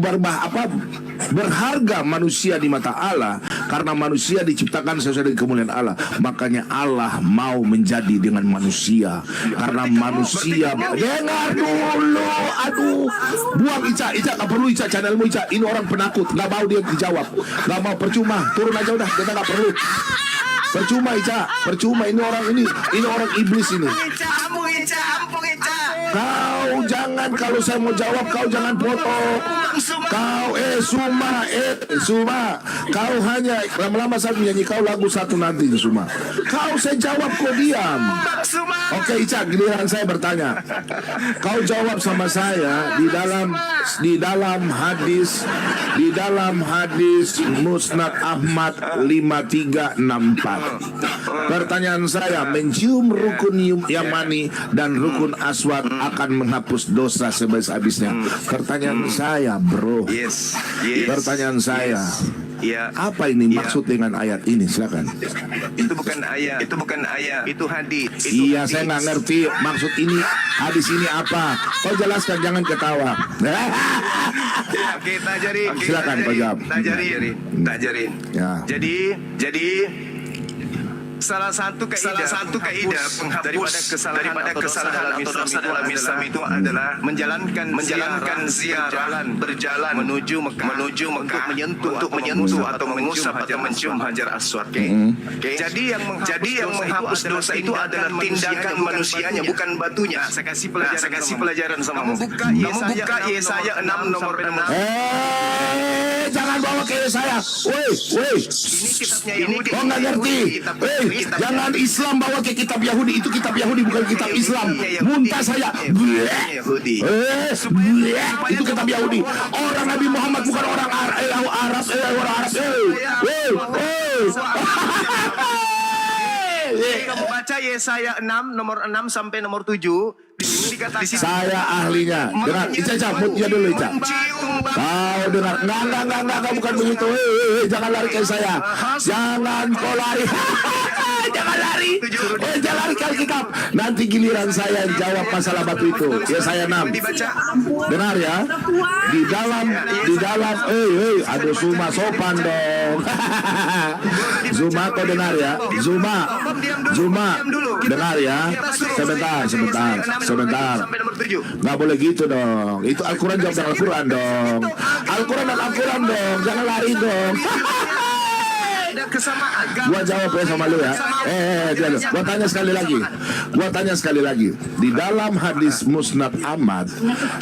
E: berharga manusia di mata Allah, karena manusia diciptakan sesuai dengan kemuliaan Allah, makanya Allah mau menjadi dengan manusia. Karena manusia. Dengar dulu. Aduh, buang Ica gak perlu Ica, channelmu Ica. Ini orang penakut, gak mau dia dijawab. Gak mau, percuma, turun aja udah, kita gak perlu. Percuma Ica, ini orang iblis ini.
C: Ampun Ica.
E: Kau jangan, kalau saya mau jawab kau jangan potong. Kau Suma, kau hanya lama-lama saya menyanyi kau lagu satu nanti Suma. Kau saya jawab kau diam. Oke Ica, giliran saya bertanya. Kau jawab sama saya di dalam hadis Musnad Ahmad 5364. Pertanyaan saya, mencium rukun Yamani dan rukun Aswad akan menghapus dosa sebhabis-habisnya. Pertanyaan saya, bro.
C: Yes.
E: Pertanyaan saya.
C: Ya.
E: Apa ini maksud dengan ayat ini? Silakan.
C: Itu bukan ayat. Itu hadis.
E: Iya, saya nggak ngerti maksud ini. Hadis ini apa? Kau jelaskan, jangan ketawa.
C: Oke, Tajari.
E: Silakan, Pak Jam.
C: Tajari.
E: Ya.
C: Jadi salah satu kaidah penghapus daripada kesalahan atau dosa dalam Islam itu adalah menjalankan ziarah berjalan menuju Mekah untuk menyentuh atau mengusap atau mencium Hajar Aswad. Jadi yang menghapus dosa itu adalah tindakan manusianya, bukan batunya. Saya kasih pelajaran sama kamu. Buka Yesaya 6 nomor 6.
E: Jangan bawa ke saya. Woi.
C: Ini kitabnya Yahudi.
E: Kau nggak ngerti? Jangan Islam bawa ke kitab Yahudi. Itu kitab Yahudi, bukan kitab Islam. Muntah saya.
C: Yahudi.
E: Itu kitab Yahudi. Orang Nabi Muhammad bukan orang Arab.
C: Kamu baca Yesaya 6 nomor 6 sampai nomor 7. Di sini dikatakan
E: Saya ahlinya. Dengar, Ica, mutnya dulu, Ica. Kau dengar, enggak, bukan begitu. Jangan lari ke saya. Jangan kau lari. Jangan lari. Jangan lari ke Alkitab. Nanti giliran saya jawab masalah batu itu. Yesaya 6. Dengar ya. Di dalam, aduh Zuma sopan dong. Zuma kau dengar ya. Zuma, dengar ya. Sebentar. Nggak boleh gitu dong. Itu Al-Quran jawab dengan Al-Quran dong. Al-Quran dong. Jangan lari dong.
C: ada kesamaan.
E: Gua jawab ya sama lu ya. Gua tanya sekali lagi. Di dalam hadis Musnad Ahmad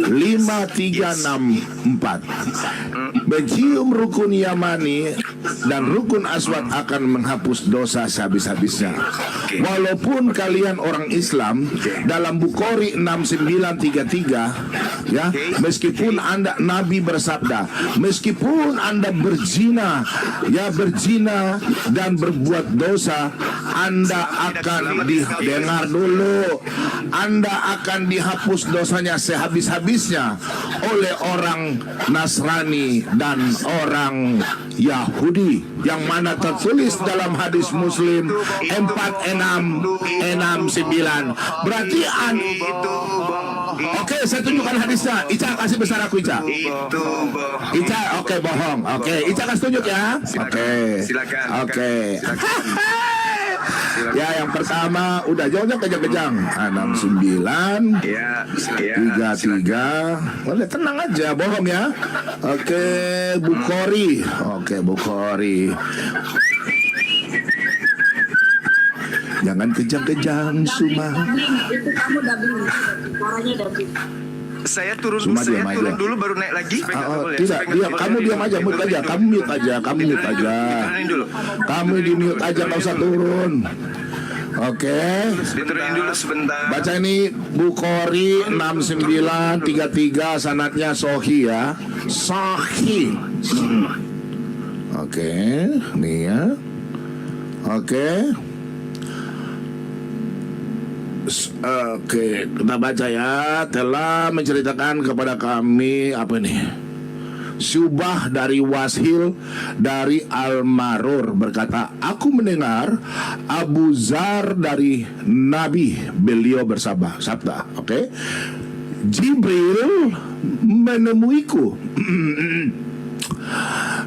E: 5364, mencium rukun Yamani dan rukun Aswad akan menghapus dosa sehabis-habisnya. Walaupun kalian orang Islam, dalam Bukhari 6933 ya, meskipun Anda, Nabi bersabda, meskipun Anda berzina dan berbuat dosa, Anda akan didengar dulu, Anda akan dihapus dosanya sehabis-habisnya oleh orang Nasrani dan orang Yahudi, yang mana tertulis dalam hadis Muslim 4669. Berarti Oke, saya tunjukkan hadisnya. Ica kasih besar aku, Ica. Ica, oke, bohong. Oke, Ica kasih tunjuk ya. Oke.
C: Silakan.
E: Oke. Ya, yang pertama udah jawabnya kejang-kejang. 69 33. Boleh tenang aja, bohong ya. Oke, Bukhari. Jangan kejang-kejang, Suma.
F: Itu kamu dubbing, suaranya dubbing.
C: Saya turun
E: Suma diam aja.
C: dulu baru naik lagi.
E: Tidak, kamu diam aja, mute aja. Kamu mute aja. Kamu di mute aja, nggak usah turun. Oke.
C: Diturunin dulu sebentar.
E: Baca ini Bukhari 6933, sanadnya Sahih ya. Sahih. Oke, nih ya. Oke, kita baca ya. Telah menceritakan kepada kami apa ini? Syubah dari Washil dari Al-Marur berkata, aku mendengar Abu Zar dari Nabi, beliau bersabda, oke, Jibril menemuiku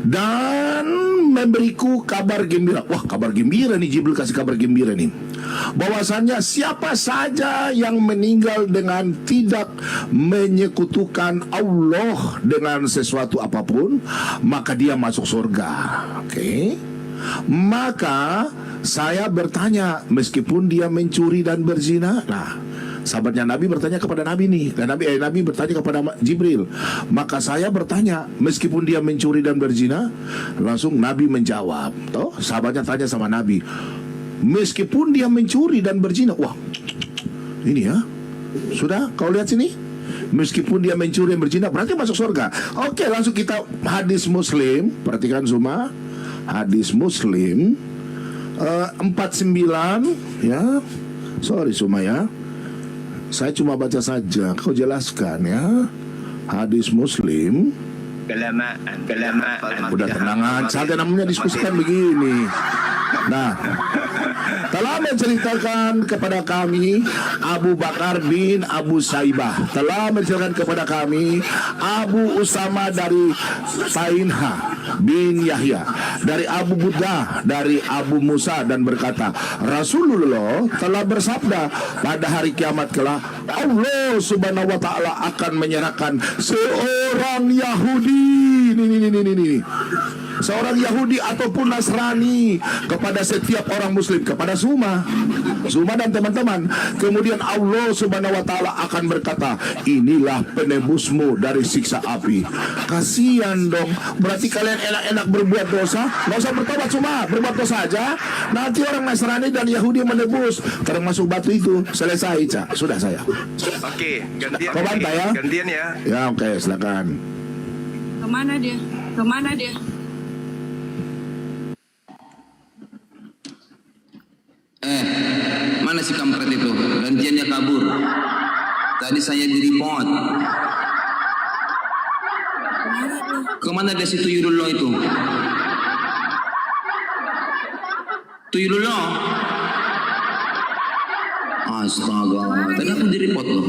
E: dan memberiku kabar gembira. Wah, kabar gembira nih, Jibril kasih kabar gembira nih, bahwasannya siapa saja yang meninggal dengan tidak menyekutukan Allah dengan sesuatu apapun, maka dia masuk surga. Oke. Maka saya bertanya, meskipun dia mencuri dan berzina. Nah, sahabatnya Nabi bertanya kepada Nabi nih, dan Nabi bertanya kepada Jibril. Maka saya bertanya, meskipun dia mencuri dan berzina. Langsung Nabi menjawab. Toh, sahabatnya tanya sama Nabi, meskipun dia mencuri dan berzina. Wah, ini ya, sudah kau lihat sini, meskipun dia mencuri dan berzina berarti masuk surga. Oke, langsung kita hadis Muslim. Perhatikan semua, hadis Muslim 49 ya. Sorry Suma ya, saya cuma baca saja, kau jelaskan ya. Hadis Muslim.
C: Kelamaan.
E: Udah tenangan, saja namanya diskusikan begini. Nah, telah menceritakan kepada kami Abu Bakar bin Abu Saibah, telah menceritakan kepada kami Abu Usama dari Sainha bin Yahya, dari Abu Buddha, dari Abu Musa, dan berkata, Rasulullah telah bersabda, pada hari kiamat kelak Allah Subhanahu wa taala akan menyerahkan seorang Yahudi, ini seorang Yahudi ataupun Nasrani kepada setiap orang Muslim, kepada Suma dan teman-teman. Kemudian Allah Subhanahu wa taala akan berkata, inilah penebusmu dari siksa api. Kasihan dong, berarti kalian enak-enak berbuat dosa, nggak usah bertobat, cuma berbuat dosa aja. Nanti orang Nasrani dan Yahudi menebus, termasuk batu itu. Selesai, Cak. Sudah saya.
C: Oke, gantian.
E: Kau bantai ya?
C: Gantian ya.
E: Ya, oke, silakan.
F: Kemana dia? Kemana dia?
D: Mana si kampret itu? Gantiannya kabur. Tadi saya di report. Kemana dia si Tuyulullah itu? Tuyulullah? Astaga, tadi aku di report loh.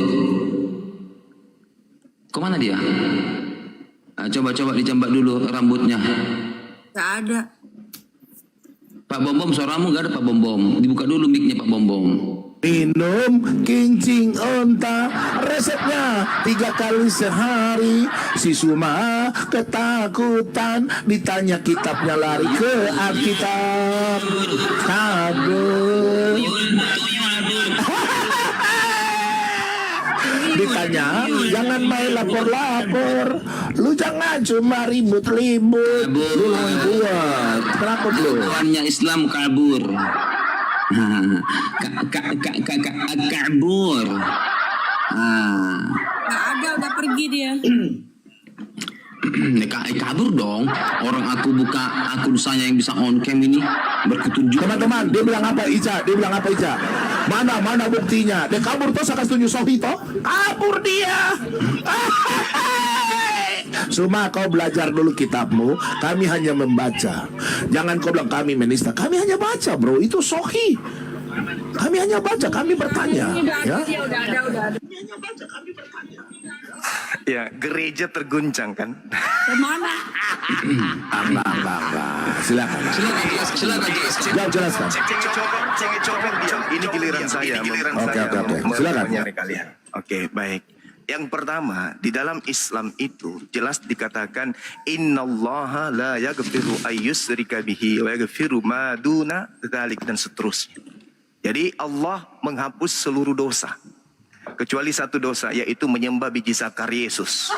D: Kemana dia? Coba dijambak dulu rambutnya.
F: Gak ada.
D: Pak Bom, suaramu gak ada Pak Bom. Dibuka dulu mic-nya Pak Bom.
E: Minum kincing onta, resepnya 3 kali sehari. Si Suma ketakutan, ditanya kitabnya lari ke Alkitab. Kabur. Ditanya, jangan main lapor-lapor. Lu jangan cuma ribut-ribut. Lu lawan buat. Kenapa lu?
D: Tuannya Islam kabur. Kabur.
F: Gak ada, udah pergi dia.
D: Kabur dong. Orang aku buka akun saya yang bisa on cam ini berketunjuk.
E: Teman-teman, dia bilang apa Ica? Dia bilang apa Ica? Mana buktinya? Dia kabur tuh, saya setuju Sofi toh? Kabur dia. Suma, kau belajar dulu kitabmu. Kami hanya membaca. Jangan kau bilang kami menista. Kami hanya baca, bro. Itu Sohi. Kami hanya baca. Kami bertanya. Ya.
F: Udah ada.
C: Ya, gereja terguncang kan?
F: Kemana?
E: Silakan.
D: Silakan.
E: Jawab, jelaskan.
C: Cengit-cengit diam. Ini giliran saya.
E: Oke. Silakan.
C: Kalian. Oke, baik. Yang pertama, di dalam Islam itu jelas dikatakan innallaha la yaghfiru ayyusyrika bihi wa yaghfiru ma duna dzalik, dan seterusnya. Jadi Allah menghapus seluruh dosa kecuali satu dosa, yaitu menyembah biji sakar Yesus.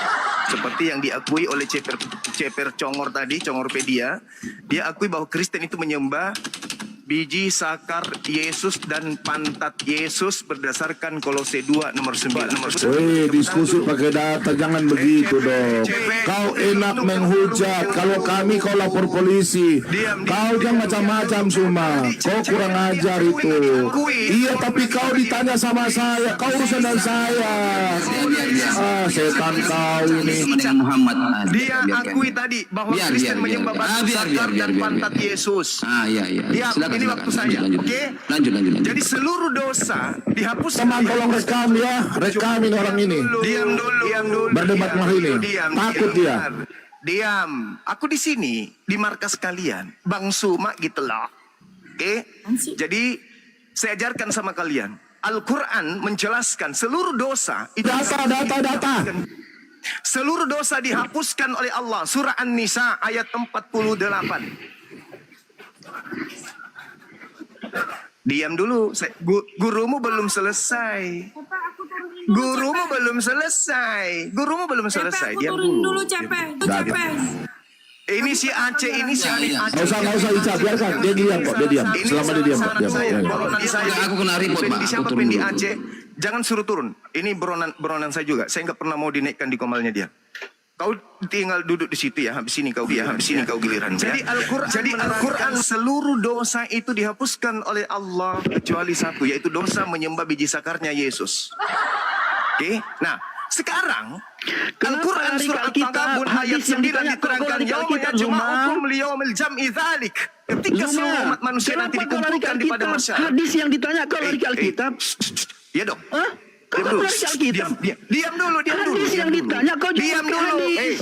C: Seperti yang diakui oleh Ceper Congor tadi, Congorpedia, dia akui bahwa Kristen itu menyembah biji sakar Yesus dan pantat Yesus berdasarkan Kolose 2 nomor 9.
E: Wih, diskusi pakai data, jangan begitu dong. Kau enak menghujat, kalau kami kau lapor polisi. Kau jangan macam-macam Suma. Kau kurang ajar itu. Iya, tapi kau ditanya sama saya, kau urusan dengan saya. Setan kau ini.
D: Dengan Muhammad.
C: Dia akui tadi bahwa Kristen menyembah batu sakar dan pantat Yesus.
D: Iya.
C: Silakan. Ini waktu saya, oke?
D: Lanjut.
C: Jadi seluruh dosa dihapus.
E: Teman, tolong rekam ya, rekamin orang ini.
C: Diam dulu.
E: Berdebat mah ini. Takut dia.
C: Diam. Aku di sini di markas kalian, Bang Suma gitu loh. Oke? Jadi saya ajarkan sama kalian. Al-Quran menjelaskan seluruh dosa itu
E: Data.
C: seluruh dosa dihapuskan oleh Allah. Surah An-Nisa ayat 48. Diam dulu, gurumu belum selesai. Gurumu belum selesai.
F: Aku
C: Diam
F: turun
C: dulu.
F: dulu, Cepe.
C: Ini si Aceh, ini si Alif Aceh.
E: Nggak usah Ica, biarkan. Dia diam kok, dia diam. Selama dia diam kok.
D: Aku kena report, Pak.
C: Siapa
D: Aku turun
C: di
D: dulu.
C: Aceh, jangan suruh turun. Ini beronan saya juga. Saya nggak pernah mau dinaikkan di komalnya dia. Kau tinggal duduk di situ ya, habis ini kau giliran. Jadi Al-Quran seluruh dosa itu dihapuskan oleh Allah kecuali satu, yaitu dosa menyembah biji sakarnya Yesus. Oke? Nah, Sekarang
G: Kenapa
C: Al-Quran
G: lari ke
C: surah
G: Alkitab?
C: Al-Taghabun ayat
G: Hadis yang
C: 9
G: ditanya, kok
C: diterangkan
G: lari ke
C: yauma
G: Alkitab,
C: yajma'ukum
G: Zuma?
C: liyaumil jam'i dzalik. Ketika
G: Zuma,
C: seluruh umat manusia nanti
G: kenapa kau lari ke
C: dikumpulkan di pada
G: Alkitab?
C: masyarakat.
G: Hadis yang ditanya kau lari ke Alkitab.
C: Ya dong.
G: Hah? Kau
C: Diam dulu.
G: lari ke Alkitab?
C: Diam dulu, diam dulu.
G: Hadis
C: diam
G: yang
C: dulu.
G: ditanya kau jawab
C: Diam
G: ke
C: dulu.
G: hadis.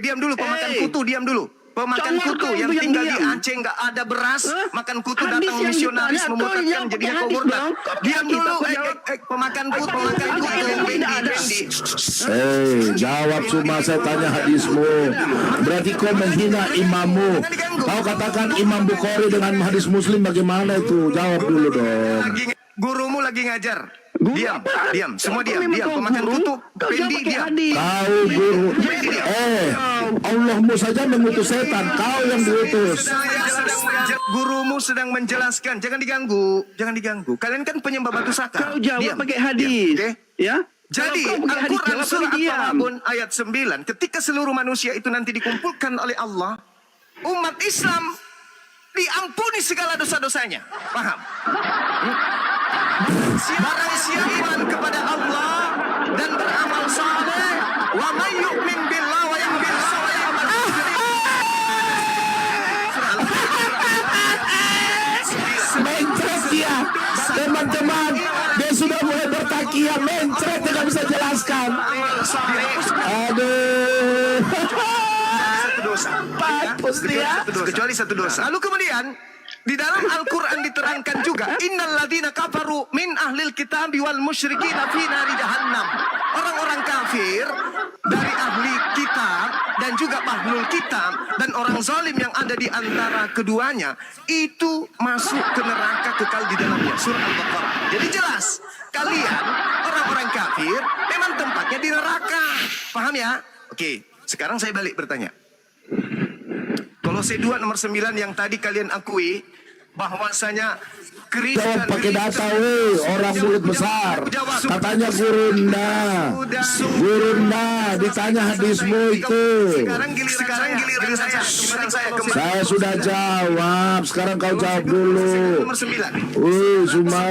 C: Diam dulu pemakan
G: Eh.
C: kutu, diam dulu. Pemakan
G: Congor
C: kutu
G: kau
C: yang
G: itu yang
C: tinggal di
G: diam.
C: Aceh nggak ada beras,
G: Hah?
C: makan kutu
G: Hadis
C: datang
G: yang
C: misionaris
G: ditanya, kau
C: memurtadkan
G: jawab
C: jadi
G: pakai
C: kau
G: hadis
C: murtad.
G: dong. Kau
C: Diam
G: pakai
C: dulu,
G: Alkitab,
C: pemakan kutu,
G: Alkitab
C: Bendi,
G: tidak ada.
C: Bendi.
E: Jawab cuma saya tanya hadismu. Berarti kau menghina imammu. Kau katakan Imam Bukhari dengan hadis Muslim bagaimana itu? Jawab dulu dong.
C: Gurumu lagi ngajar.
G: Guru
C: Diam,
G: apa?
C: diam, semua
G: Kau
C: diam,
G: memang
C: diam.
G: kau
C: Pemakan
G: guru?
C: kutu,
G: Kau jawab
C: Bendi,
G: pakai
C: diam.
G: hadis.
E: Kau guru. Allahmu saja mengutus setan. Kau yang diutus.
C: Gurumu sedang menjelaskan, jangan diganggu, jangan diganggu. Kalian kan penyembah batu saka.
G: Kau jawab
C: Diam,
G: pakai
C: diam,
G: hadis.
C: oke?
G: Ya?
C: Jadi
G: Kalau kau pakai hadis,
C: Al-Quran
G: jawab
C: surah
G: pakai diam.
C: At-Taghabun ayat 9, ketika seluruh manusia itu nanti dikumpulkan oleh Allah, umat Islam diampuni segala dosa-dosanya. Paham? Barang siapa iman kepada Allah dan beramal saleh, wa may yu'min billah wa ya'mal saleh amal
E: Mencret dia. Teman-teman, dia sudah mulai bertakia. Mencret dia nggak bisa jelaskan. Aduh.
C: satu dosa.
E: Papus dia.
C: Kecuali satu dosa. Lalu kemudian di dalam Al-Quran diterangkan juga innalladzina kafaru min ahlil kitabi wal musyrikin fi nari jahannam. Orang-orang kafir dari ahli kitab dan juga ahlul kitab dan orang zalim yang ada di antara keduanya itu masuk ke neraka kekal di dalamnya. Surah Al-Baqarah. Jadi jelas kalian orang-orang kafir memang tempatnya di neraka. Paham ya? Oke, sekarang saya balik bertanya. Kolose 2 nomor 9 yang tadi kalian akui bahwasanya
E: Jawab pakai data, weh, orang mulut besar. Katanya Gurunda, ditanya hadismu itu.
C: Sekarang giliran saya.
E: Saya sudah jawab, sekarang kau jawab dulu.
C: Nomor 9.
E: Wih, semua.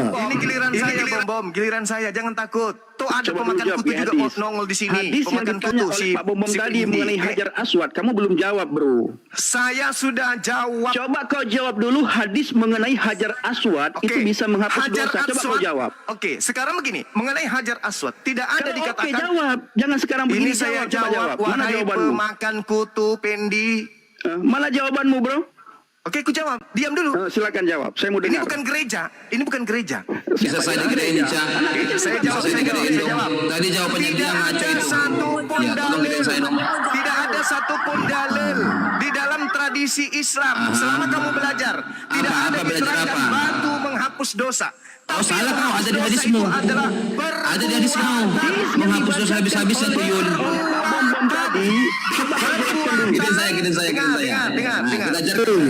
C: Ini giliran saya, Bom. Giliran saya, jangan takut. Tuh ada
G: Coba
C: pemakan
G: dulu jawab
C: kutu
G: ya,
C: juga
G: hadis.
C: nongol di sini.
G: Hadis yang
C: Pemakan
G: ditanya
C: kutu
G: oleh Pak Bom tadi
C: Indi.
G: mengenai Hajar Aswad, kamu belum jawab, bro.
C: Saya sudah jawab.
G: Coba kau jawab dulu hadis mengenai Hajar Aswad itu bisa menghapus
C: Hajar
G: dosa. Coba kau
C: Aswad.
G: jawab.
C: Oke, sekarang begini, mengenai Hajar Aswad tidak ada
G: Oke,
C: dikatakan.
G: jawab. Jangan sekarang begini
C: Ini saya
G: Coba
C: jawab,
G: Mana
C: wahai
G: jawabanmu?
C: pemakan kutu Pendi.
G: Mana jawabanmu, bro?
C: Oke, aku jawab. Diam dulu.
G: Silakan jawab. Saya mau
C: Ini
G: dengar.
C: bukan gereja. Ini bukan gereja.
H: Bisa saya digedein, Cak.
C: Saya jawab.
H: Bisa saya digedein
C: Saya
H: dong.
C: jawab.
H: Tadi jawabannya dia
C: Tidak
H: ngaco
C: ada
H: itu.
C: satupun
H: Ya, tolong gedein saya dong.
C: Tidak ada satupun dalil di dalam tradisi Islam. Selama kamu belajar, tidak
H: Apa,
C: ada
H: belajar
C: diterangkan
H: apa?
C: batu menghapus dosa.
H: Oh, salah kau, ada di
C: dosa
H: hadismu.
C: itu adalah
H: Ada di hadis kau. Menghapus dosa habis-habisan tuyul.
G: Bom tadi. Coba kau jelaskan dulu.
H: Gedein saya.
C: Dengar.
H: Kita ajarkan tuyul.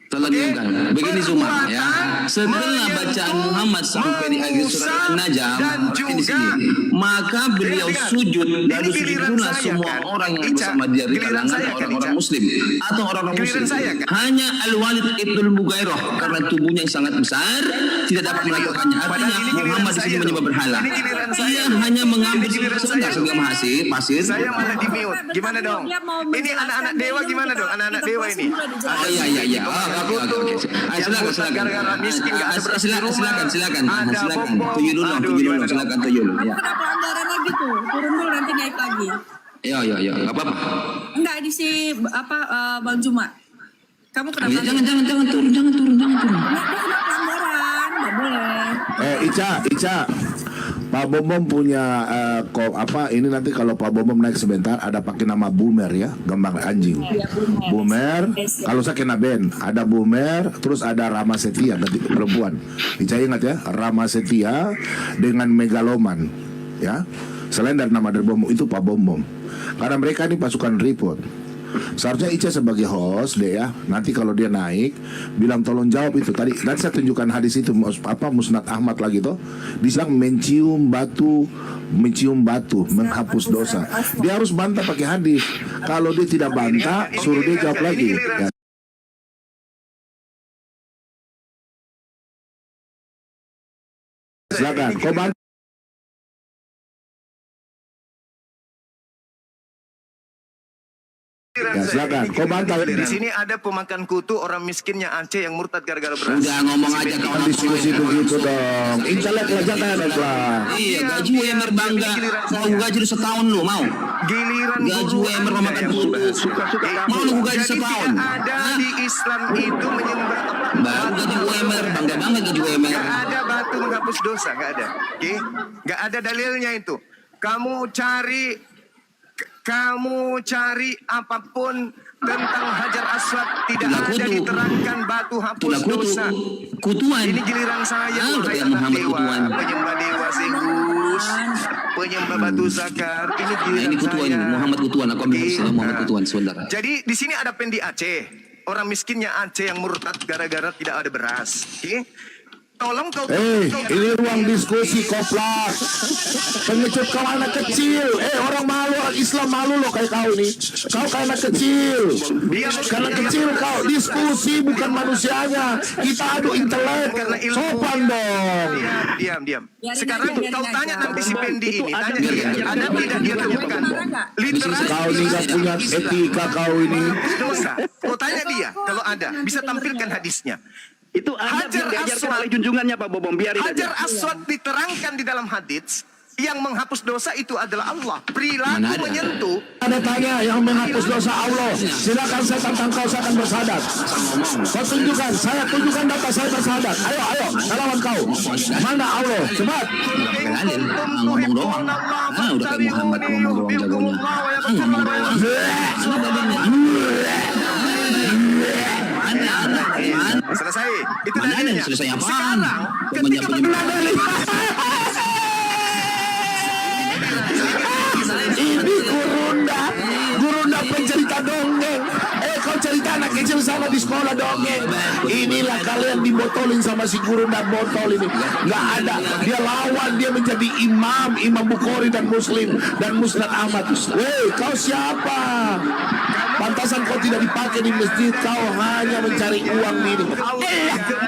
H: Tolong diamkan. Begini Zuma ya. Setelah bacaan Muhammad sampai di akhir surat An-Najm, ini sini, maka beliau sujud, lalu sujudlah semua orang yang bersama dia di kalangan orang-orang Muslim atau orang-orang Muslim. Hanya Al-Walid Ibnul Mughairah karena tubuhnya yang sangat besar tidak dapat melakukannya. Artinya Muhammad di sini menyembah berhala. Ia hanya mengambil sebentar pasir.
C: Saya malah di mute. Gimana dong? Ini anak-anak dewa gimana dong? Anak-anak dewa ini.
H: Oh iya. Oke. Silakan.
C: Gara-gara miskin nggak ada beras di rumah.
H: Silakan.
C: Ada bom-bom.
H: Tuyul dulu.
C: Aduh,
H: Silakan tuyul. Ya.
F: Kena pelanggaran lagi tuh. Turun dulu nanti naik lagi.
H: Ya, enggak apa-apa.
F: Enggak di si Bang Juma. Kamu kena
H: Ya,
F: pelanggaran.
H: jangan turun.
F: Dia kena pelanggaran. Enggak boleh.
E: Ica. Pak Bom punya ini nanti kalau Pak Bom naik sebentar ada pakai nama Boomer ya, gambar anjing. Boomer. Kalau saya kena band, ada Boomer, terus ada Rama Setia perempuan. Ica ingat ya, Rama Setia dengan Megaloman ya. Selain dari nama dari Bom itu Pak Bom. Karena mereka ini pasukan report. Seharusnya Ica sebagai host deh ya. Nanti kalau dia naik bilang tolong jawab itu tadi. Dan saya tunjukkan hadis itu Musnad Ahmad lagi tuh. Disang mencium batu menghapus dosa. Dia harus bantah pakai hadis. Kalau dia tidak bantah suruh dia jawab lagi. Ya. Silakan. Kau bantu. Ya, silakan. Kau bantah.
C: Di sini ada pemakan kutu orang miskinnya Aceh yang murtad gara-gara beras.
H: Udah ngomong aja kawan.
E: Diskusi begitu dong. Intelek aja kan lah.
H: Iya, gaji UMR bangga. Mau gaji lu setahun lu mau?
C: Giliran
H: Gaji
C: guru
H: UMR
C: Anda
H: makan
C: yang
H: kutu.
C: membahas.
H: Mau lu gaji
C: Jadi
H: setahun?
C: tidak ada di Islam itu menyembah
H: Baru gaji UMR, bangga banget gaji UMR.
C: Gak ada batu menghapus dosa, gak ada. Oke? Gak ada dalilnya itu. Kamu cari apapun tentang Hajar Aswad, tidak
H: Itulah
C: ada
H: kutu.
C: diterangkan batu hapus
H: Itulah kutu.
C: dosa.
H: Kutuan.
C: Ini giliran saya,
H: Ah, udah
C: wahai
H: kayak
C: anak
H: Muhammad
C: dewa,
H: kutuan.
C: penyembah dewa Zeus, penyembah batu zakar. Ini
H: Nah,
C: giliran
H: ini kutuan,
C: saya.
H: Muhammad kutuan. Aku ambil istilah Muhammad kutuan sebentar.
C: Jadi di sini ada pendi Aceh, orang miskinnya Aceh yang murtad gara-gara tidak ada beras. Oke? Tolong kau.
E: Ini ruang diskusi koplas. Pengecut kau anak kecil. Orang malu, orang Islam malu loh kayak kau ini. Kau kayak anak kecil. Karena kecil kau diskusi bukan manusianya. Kita adu intelek. Sopan dong.
C: Diam.
F: Biarin
C: Sekarang
F: aja, biarin
C: kau
F: aja.
C: tanya nanti si pendi
G: Itu
C: ini,
G: ada
C: tanya
G: biarin
C: dia,
G: aja.
C: ada tidak dia temukan literasi
E: Kau ini gak punya etika kau ini.
C: dosa. Kau tanya dia, kalau ada, bisa tampilkan hadisnya.
G: Itu ada
C: Hajar
G: yang diajarkan
C: Aswad.
G: oleh junjungannya Pak Bobom. Biarin
C: Hajar
G: aja.
C: Aswad diterangkan di dalam hadis, yang menghapus dosa itu adalah Allah.
H: Mana
C: Perilaku
H: ada?
C: menyentuh.
E: Ada tanya yang menghapus dosa Allah. Silakan saya tantang kau, saya akan bersahadat. Kau tunjukkan, saya tunjukkan data saya bersahadat. Ayo, saya lawan kau. Mana Allah? Cepat.
H: Adil, ngomong doang. Udah kayak Muhammad ngomong doang jagonya. Ngomong doang. Mana?
C: Selesai. Itu
H: Mana ada
C: dalilnya.
H: selesai apaan?
C: Sekarang,
H: Ketika
C: ketika
E: Ini gurunda pencerita dongeng. Kau cerita anak kecil sama di sekolah dongeng. Inilah kalian dibotolin sama si gurunda botol ini. Nggak ada. Dia lawan, dia menjadi Imam Bukhari dan Muslim dan Musnad Ahmad. Weh, kau siapa? Pantasan kau tidak dipakai di masjid. Kau hanya mencari uang ini.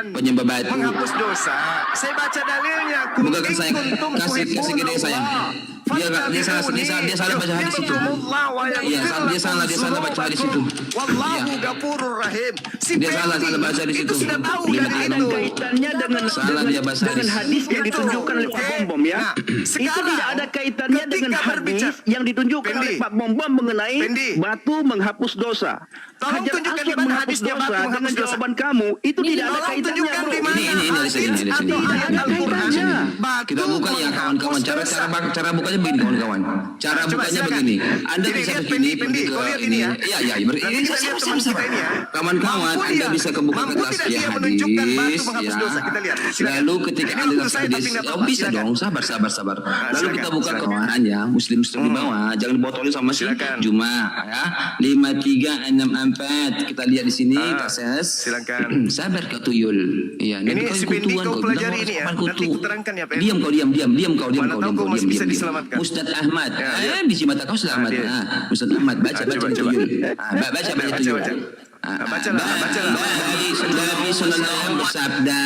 H: Penyembah batu.
C: menghapus dosa. Saya baca dalilnya.
H: Bukan saya kasih gede saya. Dia salah baca hadis itu. Iya, dia salah baca hadis itu.
C: Wallahu ghafurur rahim. Si
H: Dia salah
C: Fendi
H: baca hadis itu.
C: sudah tahu
H: Lima
C: dari
H: tiga
C: itu.
G: Kaitannya dengan
H: Salah dia bahasa
G: dengan hadis yang
C: Itu.
G: ditunjukkan oleh Pak
C: Oke.
G: Bom ya.
C: Nah,
G: Itu
C: sekarang,
G: tidak ada kaitannya dengan
C: ketika
G: hadis
C: berbicara-
G: yang ditunjukkan
C: Pendi.
G: oleh Pak Bom mengenai
C: Pendi.
G: batu menghapus dosa.
C: Tolong
G: Hajar
C: tunjukkan
G: Aswad
C: di mana
G: menghapus
C: hadisnya batu
G: dosa
C: menghapus
G: dengan
C: dosa.
G: jawaban kamu itu tidak ada
C: Tolong
G: kaitannya,
C: tunjukkan
G: bro.
C: di mana
H: Ini dari sini,
C: hadis
H: dari
C: atau
H: sini.
C: ayat
G: Ada
C: Al-Quran.
G: kaitannya.
C: Batu
H: Kita buka ya kawan-kawan.
C: menghapus dosa.
H: Cara bukanya begini kawan-kawan. Cara
C: Coba
H: bukanya
C: silakan.
H: begini. Anda
C: Ini
H: bisa
C: lihat
H: begini.
C: Pendi, kau lihat ini ya.
H: Iya.
C: Nanti kita lihat teman kita ini ya.
H: Kawan-kawan,
C: Mampu
H: Anda
C: dia-
H: bisa kebuka
C: mampu
H: kertas
C: tidak
H: ya
C: dia
H: hadis.
C: menunjukkan batu menghapus dosa? Kita lihat. Silakan.
H: Lalu ketika
C: Ini
H: Anda
C: waktu
H: lihat
C: saya
H: hadis,
C: tapi nggak
H: oh
C: apa-apa,
H: bisa
C: silakan.
H: dong, sabar. Lalu
C: silakan,
H: kita buka
C: silakan.
H: Quran ya, Muslim di bawah, jangan dibotolin sama si
C: Silakan.
H: Juma ya. 5364 kita lihat di sini kases.
C: silakan.
H: Sabar kau tuyul. Iya,
C: Ini
H: kau
C: si Pendi
H: kutuan,
C: kau
H: kau
C: pelajari
H: bilang
C: ini ya.
H: sopan
C: Nanti
H: kutu.
C: ku terangkan ya, Pendi.
H: Diam kau.
C: Mana tahu kau masih bisa diselamatkan.
H: Ustaz Ahmad.
C: Ya.
H: Biji mata kau selamat.
C: dia.
H: Ustaz Ahmad baca
C: Coba.
H: tuyul. Baca tuyul.
C: Bacalah.
H: Nabi sallallahu bersabda,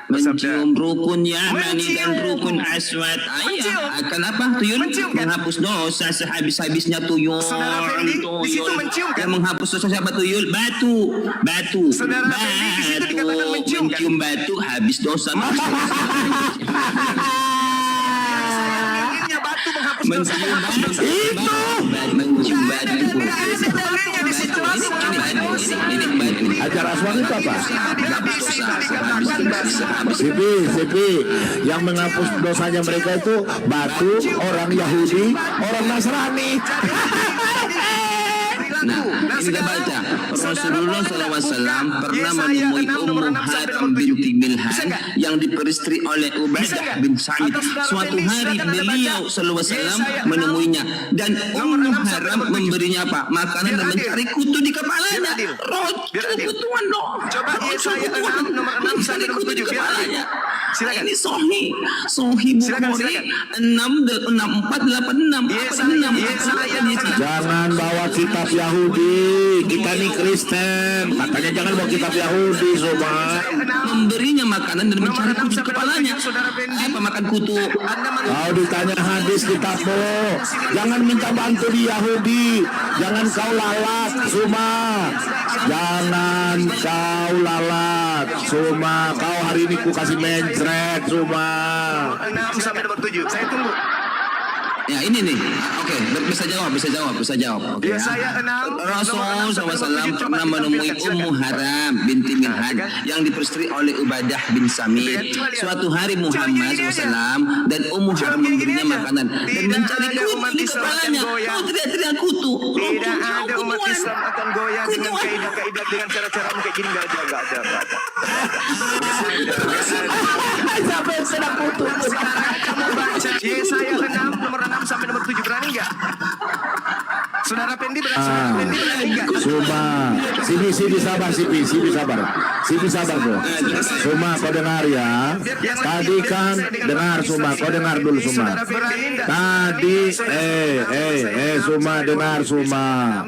C: bersabda.
H: mencium rukun Yamani dan
C: Mencium.
H: rukun Aswad.
C: Mencium.
H: Akan apa tuyul?
C: Mencium kan?
H: Menghapus dosa sehabis-habisnya tuyul.
C: Saudara Fendi, di situ mencium kan?
H: Yang menghapus dosa siapa tuyul? Batu.
C: Saudara Fendi, di situ dikatakan mencium kan?
H: Mencium batu habis dosa.
C: Dalilnya batu menghapus dosa.
H: Mencium batu.
C: Dalilnya di situ.
H: Ini.
E: Hajar Aswad itu apa?
C: Habis itu dikatakan batu.
E: Sipi, yang menghapus dosanya mereka itu batu, orang Yahudi, orang Nasrani.
H: Nah, ini kita baca. Rasulullah SAW pernah menemui Ummu Haram binti Milhan yang diperistri oleh Ubadah bin Samit. Suatu hari beliau SAW menemuinya dan Ummu Haram memberinya apa? Makanan dan mencari kutu di kepalanya. Kutuan dong.
C: Coba Yesaya 6 nomor 6 sampai nomor 7 biar adil. Silakan.
H: Ini Sohi Bukhari 6486.
E: Jangan bawa kitab Yahudi. Kita nih Kristen. Katanya jangan bawa kitab Yahudi, Sobat.
H: Memberinya makanan dan mencari kutu kepalanya. Apa makan kutu?
E: Kau ditanya hadis kitabmu. Jangan minta bantu di Yahudi. Jangan kau lalat, Suma. Jangan kau lalat, Suma. Kau hari ini ku kasih mencret, Suma.
C: 6 sampai nomor 7. Saya tunggu.
H: Ya ini nih, oke, bisa jawab. Oke,
C: Ya, saya 6.
H: Rasul SAW pernah menemui Ummu Haram binti Milhan yang diperistri oleh Ubadah bin Samit. Suatu hari Muhammad SAW dan Ummu Haram memberinya makanan dan mencari kutu di kepalanya. Kau teriak-teriak kutu.
C: Tidak ada umat Islam akan goyah dengan kaidah-kaidah dengan cara-cara kayak gini. Nggak ada.
A: Siapa yang sedang putus?
C: Kamu baca Yesaya 6 nomor 6 sampai nomor 7, berani nggak? Saudara Pendi berani nggak?
E: Suma, Sibi sabar, Sibi sabar bro. Suma, kau dengar ya. Tadi kan dengar Suma, kau dengar dulu Suma. Tadi, Suma dengar Suma.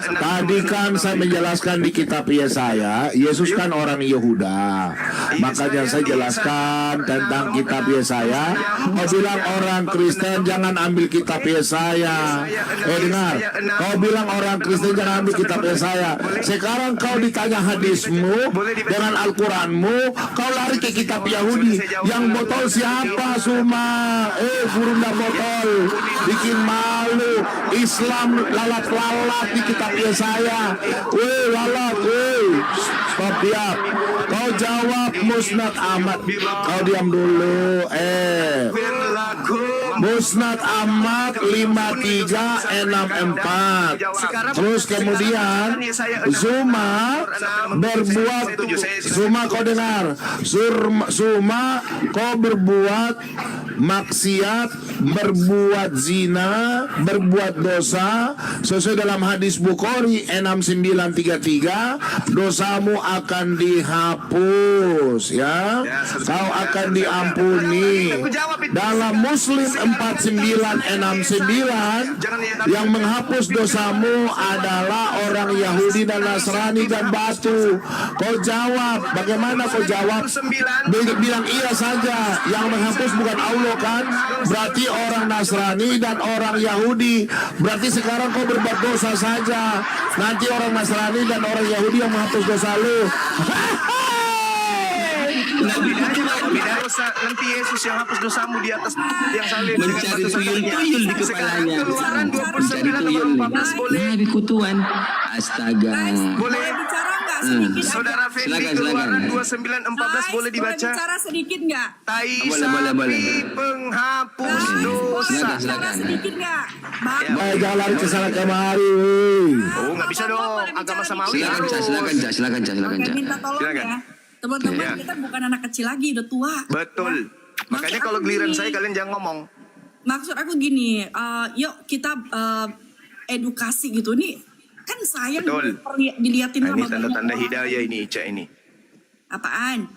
E: Tadi kan saya menjelaskan di kitab Yesaya, Yesus kan orang Yehuda. Makanya saya jelaskan tentang kitab Yesaya. Kau bilang orang Kristen jangan ambil kitab Yesaya. Dengar. Kau bilang orang Kristen jangan ambil kitab Yesaya. Sekarang kau ditanya hadismu dengan Al-Quranmu, kau lari ke kitab Yahudi. Yang botol siapa Suma? Gurunda botol. Bikin malu. Islam lalat-lalat di kitab Yesaya. Lalat. Stop diam. Kau jawab Musnad Ahmad. Kau diam dulu. Musnad Ahmad 5364. Terus kemudian Zuma berbuat, Zuma kau dengar, Zuma kau berbuat maksiat, berbuat zina, berbuat dosa sesuai dalam hadis Bukhari 6933, dosamu akan dihapus ya, kau akan diampuni. Dalam Muslim 4969, yang menghapus dosamu adalah orang Yahudi dan Nasrani dan batu. Kau jawab, bagaimana kau jawab? Bilang iya saja, yang menghapus bukan Allah kan? Berarti orang Nasrani dan orang Yahudi. Berarti sekarang kau berbuat dosa saja, nanti orang Nasrani dan orang Yahudi yang menghapus dosa lu.
C: Dosa, nanti Yesus yang hapus dosamu di atas yang salib.
H: Mencari tuyul-tuyul di kepalanya.
C: Keluaran 29 nomor 14 boleh.
H: Nabi kutuan. Astaga.
C: Boleh.
F: Bicara nggak sedikit?
C: Saudara Fendi, Keluaran 29:14 boleh dibaca.
F: Bicara sedikit nggak?
C: Tai
H: Boleh.
C: sapi penghapus dosa.
H: Silakan.
F: Sedikit nggak?
E: Jangan lari ke sana kemari.
C: Oh, nggak bisa dong. Agama samawi.
H: Silakan, Cak.
F: Minta tolong
C: Silakan.
F: ya. Teman-teman
C: Ya.
F: kita bukan anak kecil lagi, udah tua.
C: Betul. Makanya
F: Maksud
C: kalau
F: aku
C: giliran
F: gini.
C: saya kalian jangan ngomong.
F: Maksud aku gini, yuk kita edukasi gitu. Nih kan sayang
C: Betul.
F: diliatin
C: Nah, ini
F: sama
C: tanda-tanda
F: banyak orang.
C: hidayah ini, Ica ini.
F: Apaan?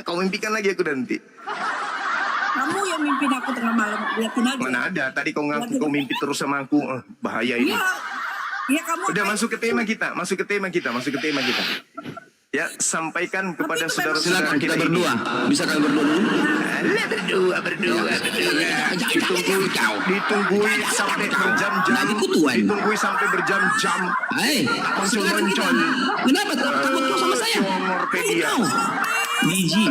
C: Kau mimpikan lagi aku nanti.
F: Kamu yang mimpin aku tengah malam, liatin aja.
C: Mana ada? Tadi kau ngaku kau mimpi terus sama aku. Bahaya ini.
F: Iya kamu.
C: Udah masuk ke tema kita. Ya, sampaikan kepada saudara-saudara
H: Silakan kita
C: ini.
H: berdua. Bisa kalian berdua dulu?
C: Berdua. Ditungguin sampai berjam-jam.
H: Nabi kutuan.
C: Ditungguin sampai berjam-jam.
H: Hai,
C: Muncul-muncul.
H: Kenapa takut kau sama saya?
C: Ngorpedia.
H: Biji.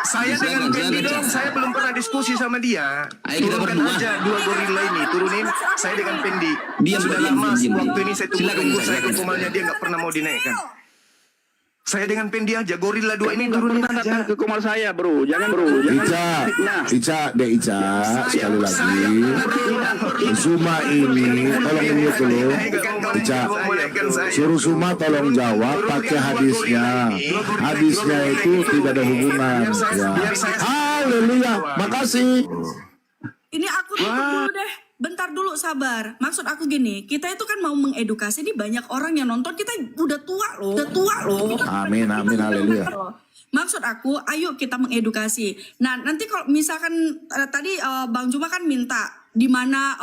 C: Saya dengan Pendi dong, saya belum pernah diskusi sama dia.
H: Ayo kita
C: Turunkan
H: berdua.
C: aja 2 gorila ini, turunin. Saya dengan Pendi.
H: Diam,
C: Sudah
H: diam,
C: lama
H: diam.
C: waktu ini saya tunggu-tunggu, saya ke
H: Silakan.
C: kumalnya dia nggak pernah mau dinaikkan. Saya dengan Pendi aja, gorila 2 ini turunin aja.
G: Ke kumal saya, bro. Jangan, bro.
E: Ica, sekali lagi. Zuma ini, tolong mute dulu. Ica, suruh Zuma tolong jawab pakai hadisnya. Hadisnya itu tidak ada hubungan. Ya. Haleluya, makasih.
F: Ini aku tutup dulu deh. bentar dulu sabar. Maksud aku gini, kita itu kan mau mengedukasi, ini banyak orang yang nonton, kita udah tua loh.
E: Amin, amin, haleluya.
F: Maksud aku, ayo kita mengedukasi. Nah, nanti kalau misalkan tadi Bang Juma kan minta di mana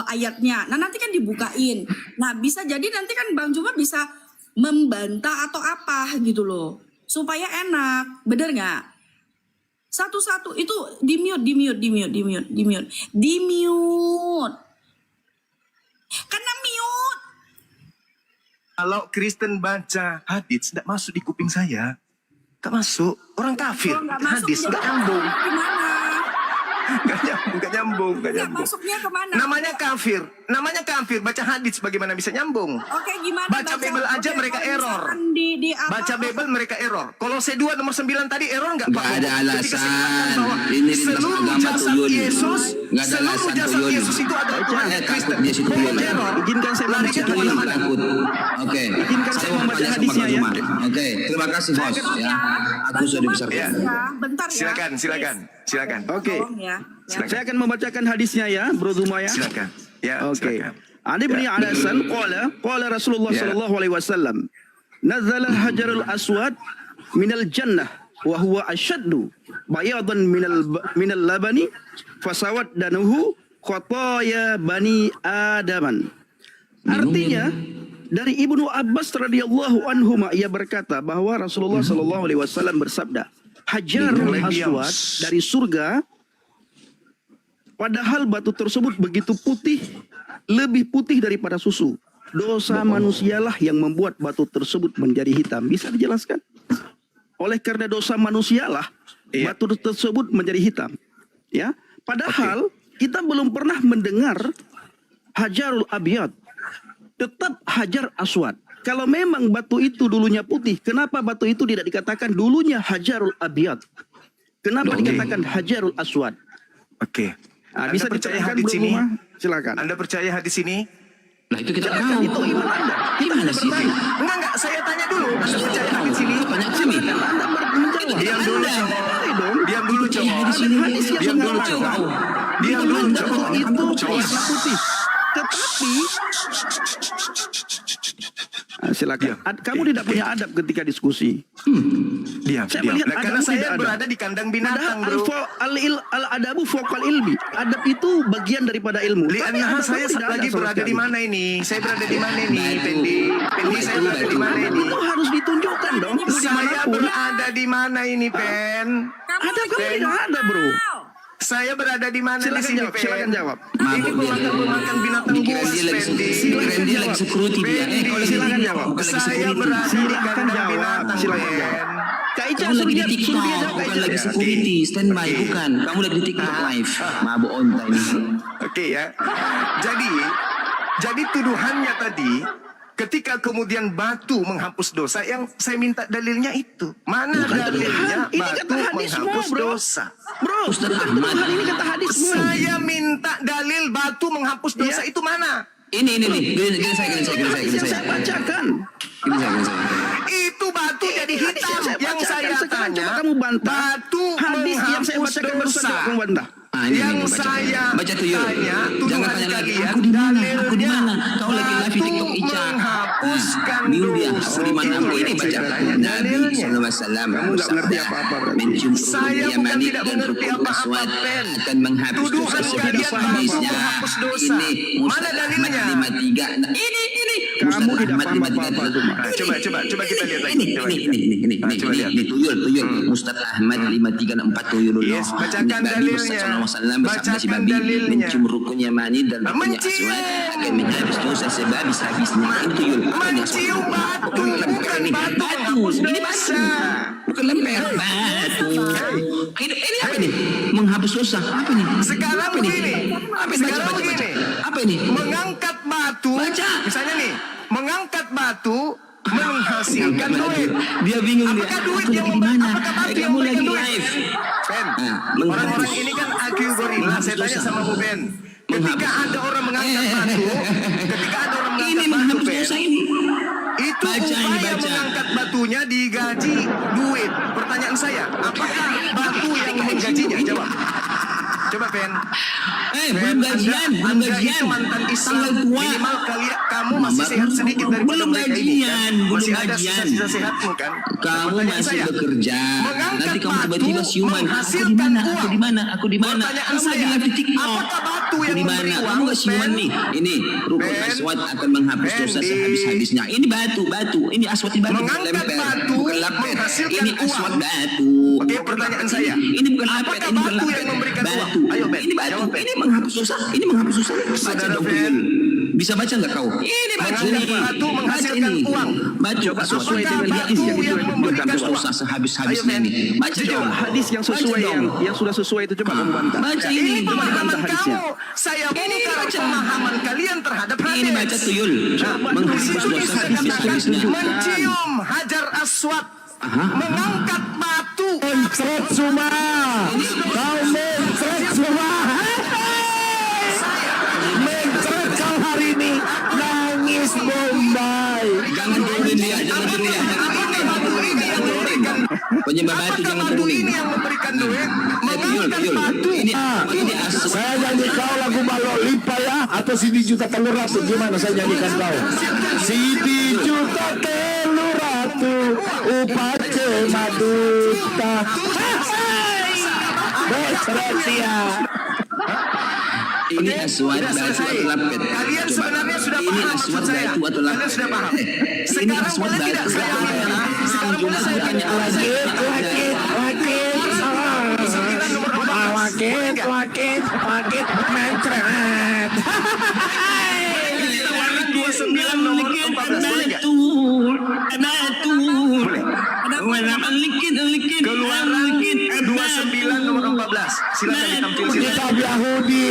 F: ayatnya. Nah, nanti kan dibukain. Nah, bisa jadi nanti kan Bang Juma bisa membantah atau apa gitu loh. Supaya enak. Bener nggak? Satu-satu itu di mute. Karena mute.
C: Kalau Kristen baca hadis tidak masuk di kuping saya. Gak masuk. Orang kafir.
F: Kalau nggak masuk
C: Hadis
F: jadi
C: gak nyambung.
F: gimana?
C: Gak nyambung.
F: Nggak masuknya kemana?
C: Namanya kafir. Baca hadis bagaimana bisa nyambung?
F: Oke, gimana?
C: Baca Bible aja mereka
F: kalau
C: error.
F: misalkan di
C: Baca Bible mereka error. Kolose 2 nomor 9 tadi error nggak?
H: Nggak ada alasan.
C: Ketika saya katakan bahwa
H: Ini lintas
C: seluruh
H: agama
C: jasad
H: tuyul.
C: Yesus,
H: Nggak ada
C: seluruh
H: alasan
C: jasad
H: tuyul.
C: Yesus itu adalah Tuhan
H: Saya
C: yang Kristen.
H: takut dia situ tuyul.
C: Error.
G: Izinkan saya
C: Lari ke
G: membaca
H: Tuyul
C: mana?
H: takut. Oke.
G: Izinkan saya membaca hadisnya ya.
H: Oke, terima kasih host ya. Aku sudah dibesarkan.
F: Bentar ya.
C: Silakan.
G: Oke.
F: Tolong ya.
G: Saya akan membacakan hadisnya ya, Bro Zuma ya.
C: Silakan. Ya,
G: Oke.
C: silakan.
G: Ali bin Anasan qala Rasulullah
C: Ya.
G: sallallahu alaihi wasallam nazala hajarul aswad minal jannah wa huwa ashaddu bayadan minal labani fasawat danuhu khataya bani adaman. Artinya dari Ibnu Abbas radhiyallahu anhuma ia berkata bahwa Rasulullah sallallahu alaihi wasallam bersabda, Hajarul Aswad dari surga, padahal batu tersebut begitu putih, lebih putih daripada susu. Dosa manusialah yang membuat batu tersebut menjadi hitam. Bisa dijelaskan? Oleh karena dosa manusialah, batu tersebut menjadi hitam. Ya, padahal kita belum pernah mendengar Hajarul Abyad. Tetap Hajar Aswad. Kalau memang batu itu dulunya putih, kenapa batu itu tidak dikatakan dulunya Hajarul Abyad? Kenapa dikatakan Hajarul Aswad?
C: Oke.
G: Nah, bisa
C: percaya
G: diterangkan
C: hadis
G: Bro
C: ini?
G: Zuma? Silakan.
C: Anda percaya hadis ini?
H: Lah itu kita
G: Silakan,
H: tahu.
G: itu iman Anda.
H: Gimana sih?
C: Enggak, saya tanya dulu. Anda percaya hadis ini?
H: Tanya kami.
G: Anda menjawab.
C: Diam dulu,
H: Anda.
C: cowok.
G: dong.
C: Diam dulu, cowok.
G: Hadis yang
C: Diam dulu,
G: mengatakan
C: cowok. Diam dulu,
G: batu
C: cowok.
G: itu
C: Cowok.
G: warna putih. Tetapi silakan. Kamu tidak punya adab ketika diskusi.
C: Diam.
G: Saya melihat
C: Nah, karena
G: adabmu
C: saya
G: tidak ada.
C: berada di kandang binatang,
G: Padahal
C: bro.
G: al-adabu fawqal ilmi. Adab itu bagian daripada ilmu. Tapi
C: Lianah,
G: adab
C: saya
G: kamu tidak
C: lagi
G: ada sama
C: berada di
G: sekali.
C: mana ini? Saya berada di mana ini,
H: Nah, itu.
C: Pendi? Pendi, saya berada di mana ini?
G: Itu harus ditunjukkan dong. Mau
C: Saya
G: dimanapun.
C: berada di mana ini, Pen?
G: Adab kamu tidak ada, bro.
C: Saya berada di mana di
G: Silakan
C: sini,
G: jawab.
C: Pen?
G: Silakan jawab.
C: Ini
H: Mabuk dia.
C: pemakan binatang
H: Pikiran
C: buas,
H: dia lagi
C: Pendi.
H: pikiran dia lagi security dia. Kalau
G: Silakan
H: dia
G: jawab.
H: bukan lagi
C: Saya
H: security.
C: berada di
G: Silakan
C: kandang
G: jawab.
C: binatang,
G: Silakan
C: Pen.
G: jawab. Kak Ica
H: Kamu lagi di
G: suruh dia
H: TikTok,
G: jawab, Kak
H: bukan
G: Ica.
H: lagi security, standby, bukan. Kamu lagi di TikTok live, mabuk onta ini.
C: Oke ya. Jadi tuduhannya tadi ketika kemudian batu menghapus dosa, yang saya minta dalilnya itu. Mana dalilnya
G: Ini kata
C: batu
G: hadismu,
C: menghapus
G: bro.
C: dosa?
G: Bro,
H: Ustaz
G: bukan
H: Ahmad.
G: Tuhan, ini kata hadismu.
C: Saya minta dalil batu menghapus dosa itu mana?
H: Ini nih, gini saya.
G: Hadis yang saya bacakan.
H: Gini saya.
C: Itu batu jadi hitam. Yang saya
G: sekarang
C: tanya,
G: coba kamu bantah.
C: batu
G: Hadis yang saya
C: menghapus
G: bacakan barusan
C: dosa.
G: coba kamu bantah.
H: Ah, ini,
C: Yang
H: baca.
C: saya
H: Baca tuh yuk.
C: tanya,
H: Jangan
C: tuduhan
H: tanya lagi.
C: kalian,
H: Aku di mana?
C: dalilnya
H: Aku di mana? Kau lagi live di TikTok
C: batu
H: Ica.
C: menghapuskan
H: Bingung dia.
C: dosa.
H: Di mana
C: Oke,
H: ini baca?
C: saya tanya
H: Nabi
C: dalilnya.
H: SAW.
G: Kamu nggak ngerti apa-apa, berarti.
H: Mencium
C: Saya
H: rukun
C: bukan
H: Yamani
C: tidak
H: dan
C: mengerti
H: rukun
C: apa-apa,
H: Aswad
C: Pen.
H: akan menghapus
C: Tuduhan
H: dosa
C: kalian
H: sebatas
C: batu
H: hadisnya.
C: menghapus dosa.
H: Ini
C: Mana
H: Ustaz Ahmad
C: dalilnya?
H: 53. Nah, ini.
G: Kamu
H: Ustaz
G: tidak
H: Ahmad
G: paham
H: 53.
G: apa-apa, Zuma.
C: Nah, coba kita lihat lagi.
H: Ini,
C: Coba
H: ini,
C: lihat.
H: ini,
C: Nah, coba lihat.
H: tuyul. Ustaz Ahmad 53 dan 4 tuyulullah.
C: Yes, bacakan
H: Nabi
C: dalilnya.
H: SAW bersabda si
C: Bacakan
H: babi
C: dalilnya.
H: mencium rukun Yamani dan rukunnya
C: Mencium.
H: Aswad akan menghapus dosa sebabis-habisnya. Ini tuyul.
C: Mencium batu, bukan batu menghapus
H: Ini
C: dosa.
H: bukan lemper. Batu. Ini apa nih? Menghapus dosa. Apa nih?
C: Sekarang
H: Apa nih?
C: begini.
H: Apa ini?
C: Sekarang
H: Baca.
C: begini.
H: Apa ini?
C: Mengangkat batu,
H: Baca.
C: misalnya nih, mengangkat batu menghasilkan duit.
H: Dia bingung dia.
C: Apakah duit
H: Aku
C: yang
H: lagi di mana?
C: apakah batu yang
H: Kamu
C: memberikan
H: lagi
C: duit?
H: live.
C: Ben,
H: Nah,
C: orang-orang ini kan IQ gorila. Saya tanya sama Bu Ben. Ketika ada orang mengangkat batu, ketika ada orang
H: Ini
C: mengangkat batu,
H: menghapus
C: Ben,
H: dosa ini.
C: itu
H: Baca ini,
C: upaya
H: baca.
C: mengangkat batunya digaji duit. Pertanyaan saya, apakah batu yang menggajinya? Jawab. Coba Pen.
H: Belum gajian, belum
C: Anda
H: gajian.
C: itu mantan Islam.
H: Tanggal tua.
C: Minimal kamu masih sehat sedikit daripada
H: Belum
C: mereka ini kan.
H: gajian, belum
C: Masih ada
H: gajian.
C: sisa-sisa sehatmu kan.
H: Kamu
C: Pertanyaan
H: masih
C: saya,
H: bekerja.
C: mengangkat
H: Nanti kamu
C: batu
H: tiba-tiba siuman. Aku di
C: menghasilkan
H: mana?
C: uang.
H: Aku di mana? Aku di mana?
C: Pertanyaan
H: Kamu lagi
C: saya,
H: live di TikTok.
C: apakah batu
H: Aku
C: yang
H: di
C: memberi
H: mana?
C: uang,
H: Kamu nggak siuman
C: Ben?
H: nih. Ini rukun
C: Ben?
H: aswad akan menghapus
C: Ben,
H: dosa
C: di-
H: sehabis-habisnya. Ini batu. Ini aswad di batu. bukan
C: Mengangkat
H: lemper,
C: batu
H: bukan lapet.
C: menghasilkan
H: Ini
C: uang.
H: aswad batu.
C: Oke, pertanyaan saya.
H: Ini bukan lapet.
C: Apakah
H: Ini bukan
C: batu
H: lapet.
C: yang memberikan uang?
H: Batu.
C: Ayo, Ben,
H: Ini batu.
C: jawab, Ben.
H: Ini menghapus dosa. Ini menghapus dosa. Baca
C: Saudara
H: dong,
C: Ben.
H: Tuyul. Bisa baca nggak kau? Ini baca
C: Mengangkat
H: nih.
C: batu
H: Baca
C: menghasilkan
H: ini.
C: uang.
H: Baca
G: Coba
H: aswad.
G: sesuai dengan
C: Apakah
G: hadis yang
C: batu
G: itu
C: yang memberikan
H: Bukan
C: uang?
H: dosa sehabis-habisnya
C: Ayo, Ben.
H: ini. Baca
C: Jujur.
H: dong.
G: Hadis yang
H: Baca
G: sesuai
H: dong.
G: yang sudah sesuai itu coba kamu bantah.
H: Baca
C: Ini
H: ini.
C: pemahaman
G: bantah hadisnya.
C: kamu. Saya
H: Ini
C: bongkar
H: baca.
C: pemahaman kalian terhadap hadis.
H: Ini baca Tuyul. Menghapus
C: Di situ
H: dosa
C: disebutkan
H: sehabis-habisnya.
C: mencium hajar aswad, mengangkat batu.
E: Mencret semua. Kau mencret semua. Mencret kau hari ini. Nangis Bombay.
H: Jangan turunin dia, jangan turunin. Jangan turunin. Penyembah batu jangan
C: Batu
H: turunin.
C: ini yang memberikan duit,
H: Tuyul,
C: mengangkat
H: Tuyul.
C: batu.
H: Ini aswad.
E: Saya nyanyi kau lagu Balok Lipa ya, atau Sidi Juta Telur Ratu, gimana saya nyanyikan kau? Sidi Juta Telur Ratu, upace maduta. Besresia.
H: Ini aswad
C: Sudah
H: batu
C: selesai.
H: atau lapet.
C: Kalian
H: Coba.
C: sebenarnya sudah
H: Ini
C: paham
H: aswad
C: maksud saya.
H: batu atau lapet.
C: Kalian sudah paham.
H: Ini
C: Sekarang
H: aswad
C: boleh
H: batu
C: tidak saya
H: atau lapet.
C: tanya? Sekarang boleh saya tanya?
E: Wakit. Mencret.
C: Keluaran 29 nomor 14 boleh nggak? Keluaran 29 nomor 14. Silakan ditampilkan.
E: Kitab Yahudi,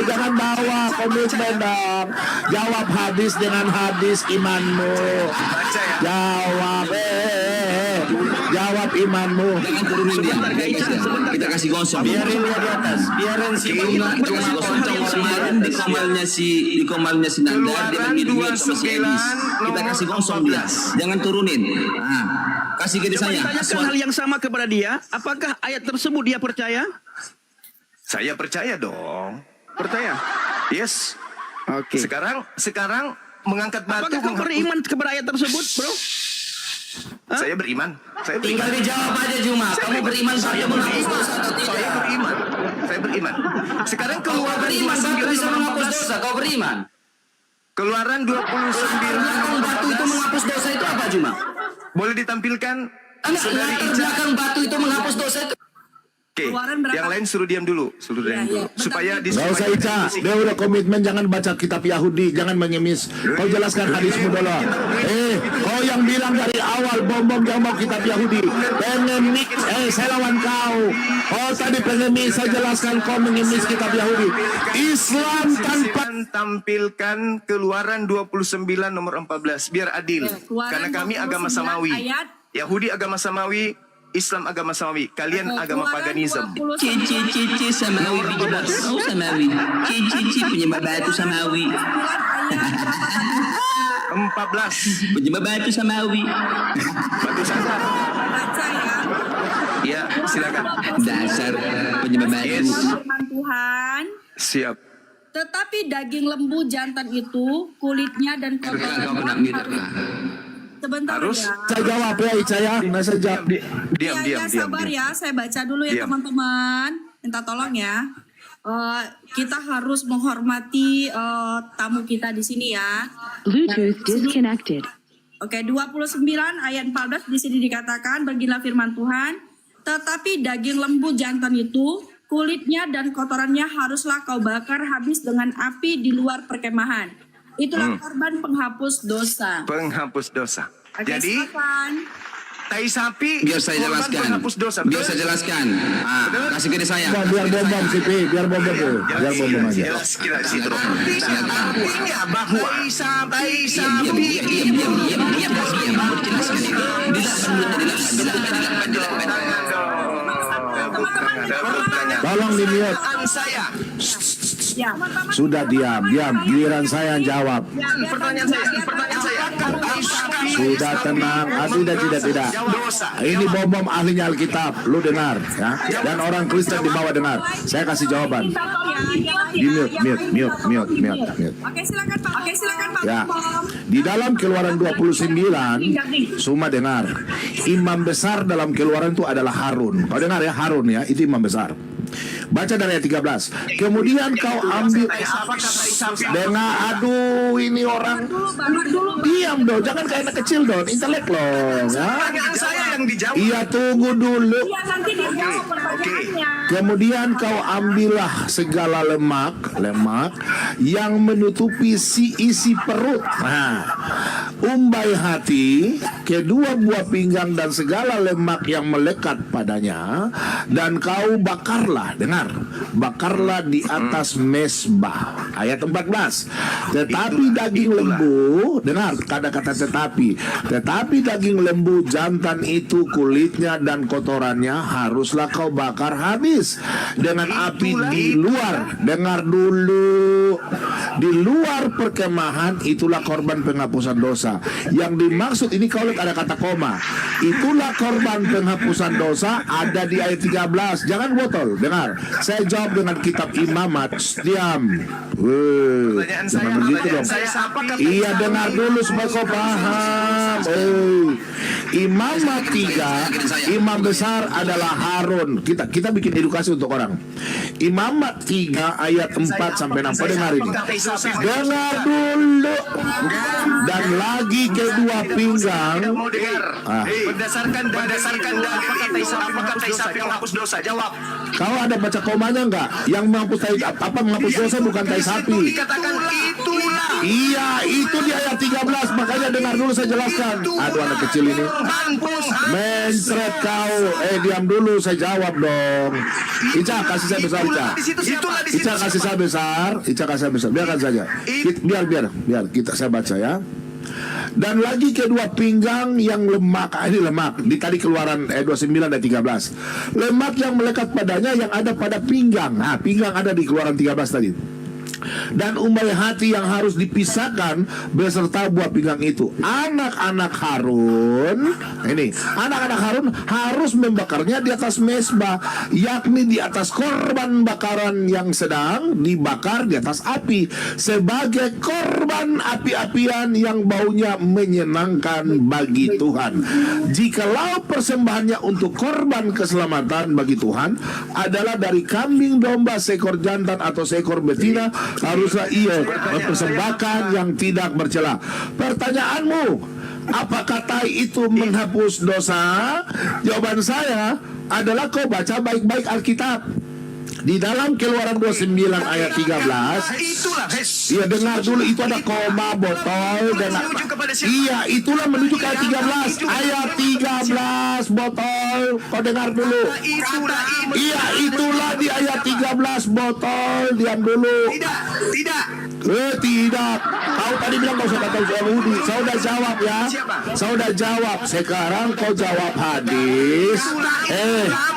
E: jangan bawa komitmen dong. Jawab hadis dengan hadis imanmu.
C: Baca ya.
E: Jawab, jawab imanmu.
H: Jangan turunin dia. Guys, ya. Kita kasih gosong.
C: Biarin dia di atas. Biarin si
H: Kita kasih gosong. Kemarin di komalnya si Nanda dia mengirim sama si Elis. Kita kasih gosong dia. Jangan turunin. Nah, kasih ke
G: Coba
H: saya.
G: ditanyakan hal yang sama kepada dia. Apakah ayat tersebut dia percaya?
C: Saya percaya dong.
G: Percaya.
C: Yes.
G: Oke.
C: Sekarang mengangkat batu.
G: Apakah kau beriman kepada ayat tersebut, bro?
C: Saya beriman. Saya
H: Tinggal
C: beriman.
H: dijawab aja Juma. Kamu beriman
C: Saya beriman. Saya beriman. Saya beriman. Sekarang keluaran 29 nomor 14.
H: Kau beriman.
C: Keluaran 29 nomor
H: Batu itu
C: 14.
H: menghapus dosa itu apa Juma?
C: Boleh ditampilkan? Saudari
H: Latar
C: Ica.
H: belakang batu itu menghapus dosa itu.
C: Oke,
F: Keluaran berapa?
C: yang lain suruh diam dulu, supaya
E: Gak usah Ica, dia udah komitmen jangan baca kitab Yahudi, jangan mengemis. Kau jelaskan hadismu dulu. Kau yang bilang dari awal bom yang mau kitab Yahudi. Pengemis, saya lawan kau. Oh tadi pengemis, saya jelaskan kau mengemis kitab Yahudi. Islam tanpa
C: tampilkan Keluaran 29 nomor 14 biar adil.
F: Keluaran
C: Karena kami
F: 29
C: agama samawi.
F: ayat.
C: Yahudi agama samawi, Islam agama samawi. Kalian agama
F: Keluaran
C: paganisme.
F: 29
H: Cici samawi penyembah batu samawi. Cici penyembah batu samawi.
F: ayat berapa tadi?
C: 14.
H: Penyembah batu samawi.
C: Batu sandar.
F: Baca ya.
C: Ya, silakan.
H: Dasar penyembah batu.
C: Yes.
F: Firman Tuhan.
C: Siap.
F: Tetapi daging lembu jantan itu, kulitnya dan
H: Kau kena
F: kotorannya
H: mirip.
F: sebentar
C: Harus.
F: ya.
E: saya jawab ya Ica ya, nah saya jawab.
C: Diam.
F: Sabar ya, saya baca dulu ya
C: Diam.
F: teman-teman. Minta tolong ya. Kita harus menghormati tamu kita di sini ya.
I: Bluetooth disconnected.
F: Oke, 29 ayat 14 di sini dikatakan, beginilah firman Tuhan, tetapi daging lembu jantan itu, kulitnya dan kotorannya haruslah kau bakar habis dengan api di luar perkemahan. Itulah korban penghapus dosa.
C: Penghapus dosa.
F: Oke,
C: Jadi,
F: silakan.
C: tai sapi
H: Biar saya
C: korban
H: jelaskan.
C: penghapus dosa.
H: Biar
C: Betul?
H: saya jelaskan. Kasih ke saya.
E: Biar bom Sipi, biar bom tuh, biar bom aja.
C: Jelas kira situ. Artinya bahwa tai sapi
E: Tolong di mute.
C: saya
E: Sudah diam. Giliran saya yang jawab.
C: Pertanyaan saya.
E: Sudah tenang. Tidak. Ini bom ahlinya Alkitab. Lu dengar ya. Dan orang Kristen di bawah dengar. Saya kasih jawaban. Di mute.
F: Oke, silakan Pak.
E: Ya. Di dalam Keluaran 29, semua dengar. Imam besar dalam Keluaran itu adalah Harun. Kau dengar ya, Harun ya, itu imam besar. Baca dari ayat 13. Kemudian kau ambil dengar, aduh ini orang diam dong, jangan kayak anak kecil dong, intelek loh ya.
C: Saya yang dijawab.
E: Iya, tunggu dulu.
F: Nanti dijawab pertanyaannya.
E: Kemudian kau ambillah segala lemak yang menutupi isi perut. Nah, umbai hati, kedua buah pinggang dan segala lemak yang melekat padanya, dan kau bakarlah. Dengar, bakarlah di atas mesbah. Ayat 14. Tetapi daging lembu, dengar kata-kata tetapi daging lembu jantan itu, kulitnya dan kotorannya haruslah kau bakar habis dengan api di luar. Dengar dulu, di luar perkemahan, itulah korban penghapusan dosa. Yang dimaksud ini, kalau lihat ada kata koma, itulah korban penghapusan dosa, ada di ayat 13. Jangan botol. Dengar, saya jawab dengan kitab Imamat. Diam. Jangan begitu dong. Iya, dengar dulu supaya kau paham. Imamat 3, imam besar adalah Harun. Kita bikin edukasi untuk orang. Imamat 3 ayat 4 sampai 6. Kau dengar ini. Dengar dulu. Dan lagi kedua pinggang.
C: Berdasarkan apa kata Isa penghapus dosa? Jawab.
E: Kau ada baca komanya enggak? Yang menghapus dosa bukan tai sapi.
C: Dikatakan itulah.
E: Iya, itu di ayat 13. Makanya dengar dulu saya jelaskan. Aduh, anak kecil ini. Mencret kau. Diam dulu, saya jawab dong. Ica, kasih saya besar, Ica. Ica kasih saya besar. Biarkan saja. Biar saya baca ya. Dan lagi kedua pinggang yang lemak. Ini lemak. Di tadi Keluaran 29 dan 13. Lemak yang melekat padanya yang ada pada pinggang. Nah, pinggang ada di Keluaran 13 tadi. Dan umbai hati yang harus dipisahkan beserta buah pinggang itu. Anak-anak Harun harus membakarnya di atas mesbah, yakni di atas korban bakaran yang sedang dibakar di atas api, sebagai korban api-apian yang baunya menyenangkan bagi Tuhan. Jikalau persembahannya untuk korban keselamatan bagi Tuhan adalah dari kambing domba, seekor jantan atau seekor betina, haruslah ia mempersembahkan yang tidak bercela. Pertanyaanmu, apakah tai itu menghapus dosa? Jawaban saya adalah kau baca baik-baik Alkitab. Di dalam Keluaran 29 ayat 13. Iya, dengar dulu, itu ada koma, botol, dengar. Iya, itulah menuju ke ayat 13. Ayat 13, botol. Kau dengar dulu. Iya, itulah di ayat 13, botol. Diam dulu. Tidak. Kau tadi bilang kau sudah tahu Yahudi. Saya sudah jawab ya. Saya sudah jawab. Sekarang kau jawab hadis.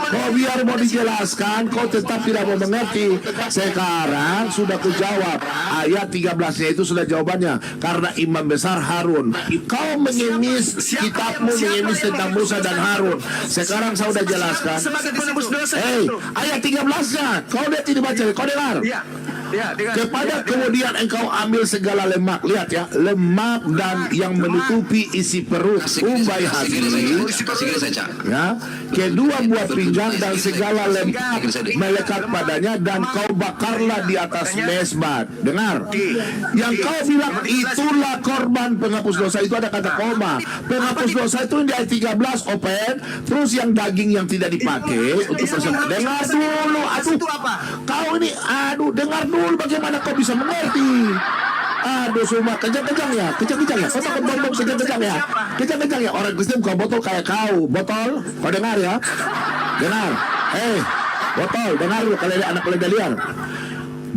E: Kau biar mau dijelaskan, kau tetap tidak mau mengerti. Sekarang sudah ku jawab. Ayat 13-nya itu sudah jawabannya. Karena imam besar Harun. Kau mengemis kitabmu, mengemis tentang Musa dan Harun. Sekarang saya sudah jelaskan. Ayat 13-nya. Kau lihat ini baca. Kau dengar. Kepada kemudian engkau ambil segala lemak. Lihat ya, lemak dan yang menutupi isi perut, umbai hati, ya, kedua buah pinggang dan segala lemak melekat padanya, dan kau bakarlah di atas mesbah. Dengar, yang kau bilang itulah korban penghapus dosa, itu ada kata koma. Penghapus dosa itu di ayat 13 open. Terus yang daging yang tidak dipakai untuk persembahan. Dengar dulu, kau ini, dengar dulu, bagaimana kau bisa mengerti? Semua kencang-kencang ya. Kau takut bom kencang-kencang ya. Kencang-kencang ya. Orang Kristen kau botol kayak kau. Botol, kau dengar ya. Dengar. Botol, dengar lu kalau ada anak pelega liar.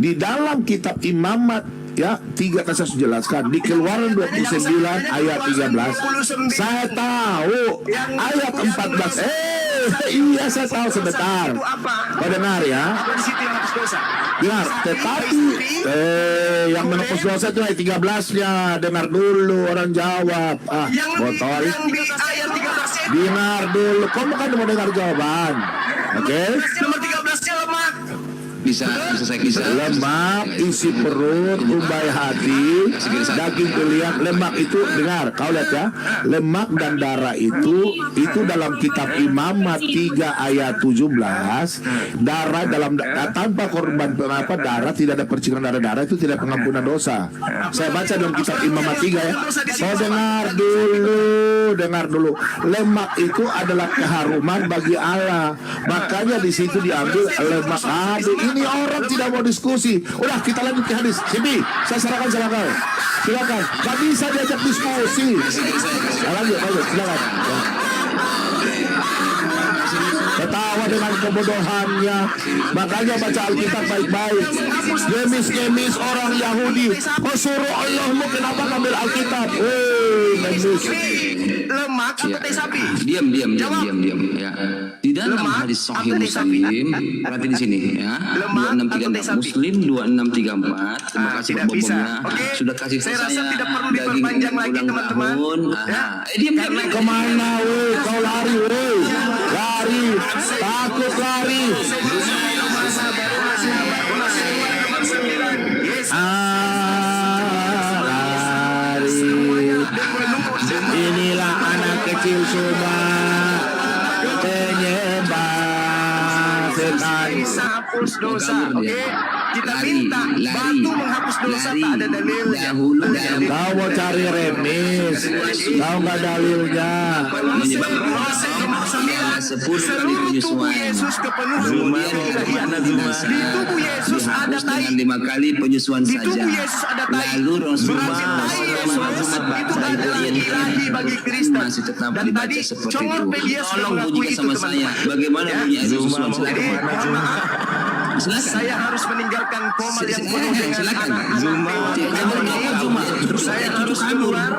E: Di dalam kitab Imamat ya, 3 saya jelaskan di Keluaran 29 ayat 13. Saya tahu ayat 14. Iya, saya tahu sebentar.
C: Itu apa?
E: Kau dengar ya.
C: Apa di situ yang hapus dosa?
E: Dengar, tetapi yang menghapus dosa itu ayat 13-nya. Dengar dulu orang jawab.
C: Yang
E: Botol.
C: di ayat 13 itu.
E: Dengar dulu. Kamu kan mau dengar jawaban. Oke?
C: Nomor 13-nya lemak.
H: Bisa saya kisah.
E: Lemak, isi perut, umbai hati, daging pilihan. Lemak itu, dengar, kau lihat ya. Lemak dan darah itu dalam kitab Imamat 3 ayat 17. Darah dalam tanpa korban darah tidak ada percikan darah itu tidak pengampunan dosa. Saya baca dalam kitab Imamat 3 ya. Kau dengar dulu. Lemak itu adalah keharuman bagi Allah. Makanya di situ diambil lemak. Ini orang tidak mau diskusi. Udah kita lanjut ke hadis. Sini, saya serahkan sama kau. Silakan. Gak bisa diajak diskusi. Lanjut, silakan. Ketawa dengan kebodohannya. Makanya baca Alkitab baik-baik. Ngemis orang Yahudi. Kau suruh Allahmu kenapa ngambil Alkitab? Ngemis.
C: Lemak atau tai sapi?
H: Diam ya. Di dalam hadis Sahih Muslim, berarti di sini ya. 2634 Muslim 2634. Terima kasih
C: Tidak
H: Pak
C: bisa.
H: Bobongnya.
C: Oke.
H: Sudah kasih
C: Saya
H: saya
C: rasa tidak perlu
H: daging
C: diperpanjang lagi,
H: ulang
C: teman-teman.
H: tahun.
C: Ya.
H: Diam.
E: Kemana weh? Kau lari weh. Lari. Takut lari. Lari. Inilah anak kecil semua penyembah setan.
C: Bisa hapus dosa. Oke. Kita
H: Lari,
C: minta batu menghapus dosa, tak ada dalilnya.
H: Dahulu dalam
E: Kau mau cari remis, kau nggak dalilnya.
C: Seluruh tubuh Yesus kepenuhan keilahian. Di tubuh Yesus ada tai.
H: dengan 5 kali penyusuan
C: Di
H: saja.
C: tubuh Yesus ada tai.
H: Lalu Rasulullah
C: Berarti tai Yesus itu adalah ilahi bagi Kristen.
H: masih tetap
C: Dan
H: dibaca
C: tadi
H: seperti
C: Congor
H: itu.
C: Pedia sudah
H: Tolong
C: mengakui
H: bunyikan
C: itu,
H: sama saya.
C: teman-teman.
H: Bagaimana
C: Ya.
H: bunyi penyusuan
C: Jadi
H: saja?
C: mohon maaf,
H: Silakan.
C: saya harus meninggalkan komal yang penuh dengan
H: Silakan.
C: anak-anak dewa ini. Saya harus keluar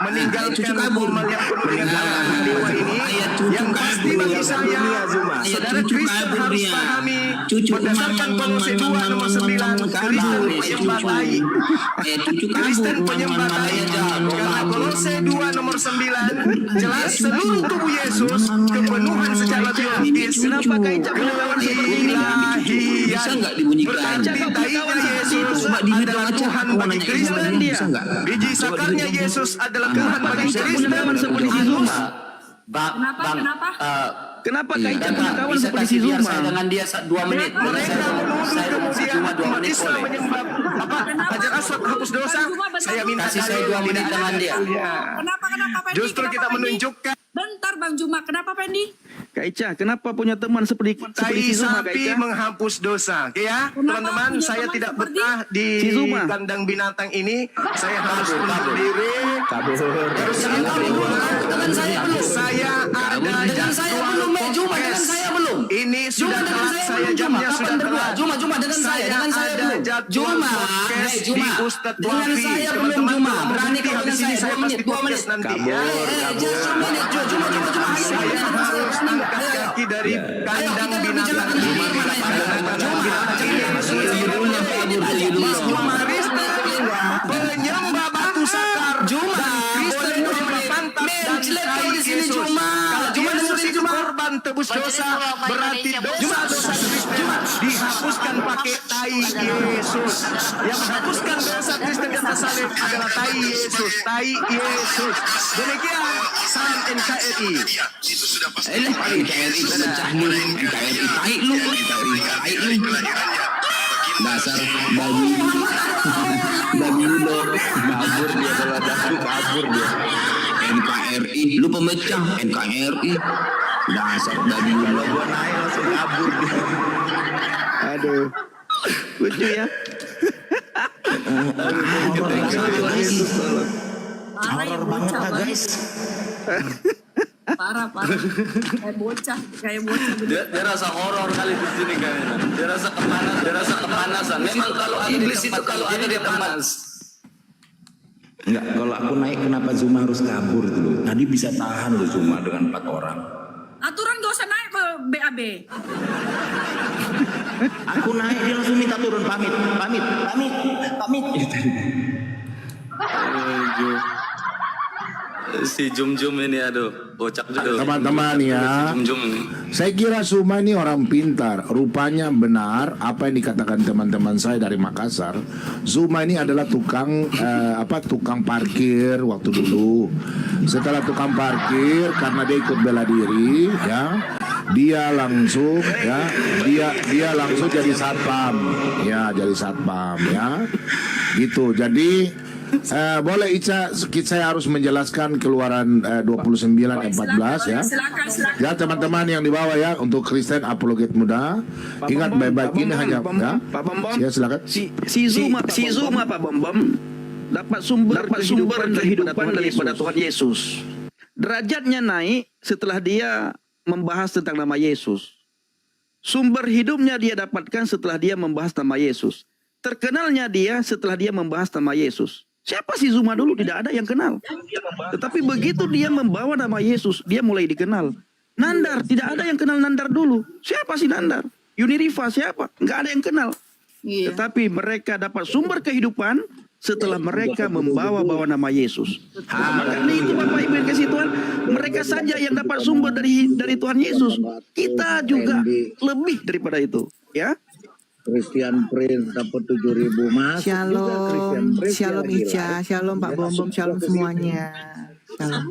C: meninggalkan komal yang penuh dengan anak-anak dewa ini. Yang pasti bagi saya, saudara Kristen harus pahami berdasarkan Kolose 2 nomor 9, Kristen penyembah tai. Kristen penyembah tai. Karena Kolose 2 nomor 9 jelas seluruh tubuh Yesus kepenuhan secara biologis. Kenapa kaitan ilahi?
H: Bisa nggak dibunyikan?
C: Tainya Yesus adalah Tuhan bagi Kristen.
H: Bisa nggak?
C: Biji sakarnya Yesus adalah Tuhan bagi Kristen.
G: Kenapa kaitan kawan seperti si Zuma?
J: dengan dia 2 menit.
C: Mereka menuduh kemudian umat Islam menyembah Hajar Aswad hapus dosa. Saya minta
J: Kasih saya 2 menit dengan dia.
F: Kenapa Pendi?
C: Justru
F: Kenapa,
C: kita
F: Pendi?
C: menunjukkan
F: Bentar Bang Juma, kenapa Pendi?
G: Kak Ica, kenapa punya teman seperti
C: tai
G: si Zuma, Kak
C: sapi
G: Ica?
C: menghapus dosa. Oke ya,
F: Kenapa
C: teman-teman,
F: punya
C: saya
F: teman
C: tidak
F: seperti
C: betah di
G: si Zuma?
C: kandang binatang ini. Saya harus undur diri. Terus yang kedua, saya ada
J: Dengan saya belum, Juma dengan saya belum.
C: Ini sudah telat, saya jamnya sudah telat.
J: Juma dengan saya
C: ada jadwal
J: Juma,
C: podcast
J: Juma.
C: di Ustadz
J: Dengan
C: Wafi.
J: saya belum
C: Teman-teman
J: Juma.
C: tolong
J: Berani
C: berhenti,
J: kau
C: habis
J: dengan
C: ini
J: saya
C: saya
J: 2
C: pasti
J: menit, 2 menit.
C: podcast nanti ya.
J: Just 2 menit, Juma.
C: Saya harus angkat kaki dari kandang binatang ini. Bahwa Kristen penyembah batu sakar dan Kristen penyembah pantat dan tai Yesus. Kalau Yesus itu korban tebus dosa, berarti dosa-dosa Kristen dihapuskan pakai tai Yesus. Yang menghapuskan dosa Kristen di atas salib adalah tai Yesus. Tai Yesus. Demikian salam NKRI.
H: NKRI pecah lu, NKRI tai lu, NKRI tai lu. Dasar babi lu kabur dia kalau ada kabur dia. NKRI lu pemecah NKRI. Dasar babi lu gua naik langsung kabur dia.
G: Aduh, lucu ya.
F: Horor banget lah guys. Parah. Kayak bocah bener.
J: Dia rasa horor kali di sini kayaknya. Dia rasa kepanasan. Memang kalau iblis itu kalau ada di tempat
K: Enggak, kalau aku naik kenapa Zuma harus kabur dulu? Tadi bisa tahan loh Zuma dengan 4 orang.
F: Aturan gak usah naik ke BAB.
J: Aku naik dia langsung minta turun, pamit. Si Jum ini aduh, bocak juga.
E: Teman-teman ya,
J: Si Jum ini.
E: saya kira Zuma ini orang pintar. Rupanya benar apa yang dikatakan teman-teman saya dari Makassar. Zuma ini adalah tukang tukang parkir waktu dulu. Setelah tukang parkir, karena dia ikut bela diri, ya, dia langsung jadi satpam, ya, gitu. Jadi boleh Ica, saya harus menjelaskan keluaran 29:14 ya.
F: Silakan.
E: Ya teman-teman yang di bawah ya, untuk Kristen apologet muda, ingat baik-baik ini hanya ya.
G: Pak Bom.
E: Ya silakan.
G: Si Zuma Pak Bom dapat sumber kehidupan daripada Tuhan Yesus. Derajatnya naik setelah dia membahas tentang nama Yesus. Sumber hidupnya dia dapatkan setelah dia membahas nama Yesus. Terkenalnya dia setelah dia membahas nama Yesus. Siapa sih Zuma dulu? Tidak ada yang kenal. Tetapi begitu dia membawa nama Yesus, dia mulai dikenal. Nandar, tidak ada yang kenal Nandar dulu. Siapa sih Nandar? Yunirifa siapa? Nggak ada yang kenal.
F: Iya.
G: Tetapi mereka dapat sumber kehidupan setelah mereka membawa-bawa nama Yesus. Makanya itu Bapak Ibu yang kasih Tuhan, mereka saja yang dapat sumber dari Tuhan Yesus. Kita juga lebih daripada itu, ya.
K: Christian Prince dapat 7.000 mas.
L: Shalom Ica, shalom Pak Bom, shalom semuanya. Shalom.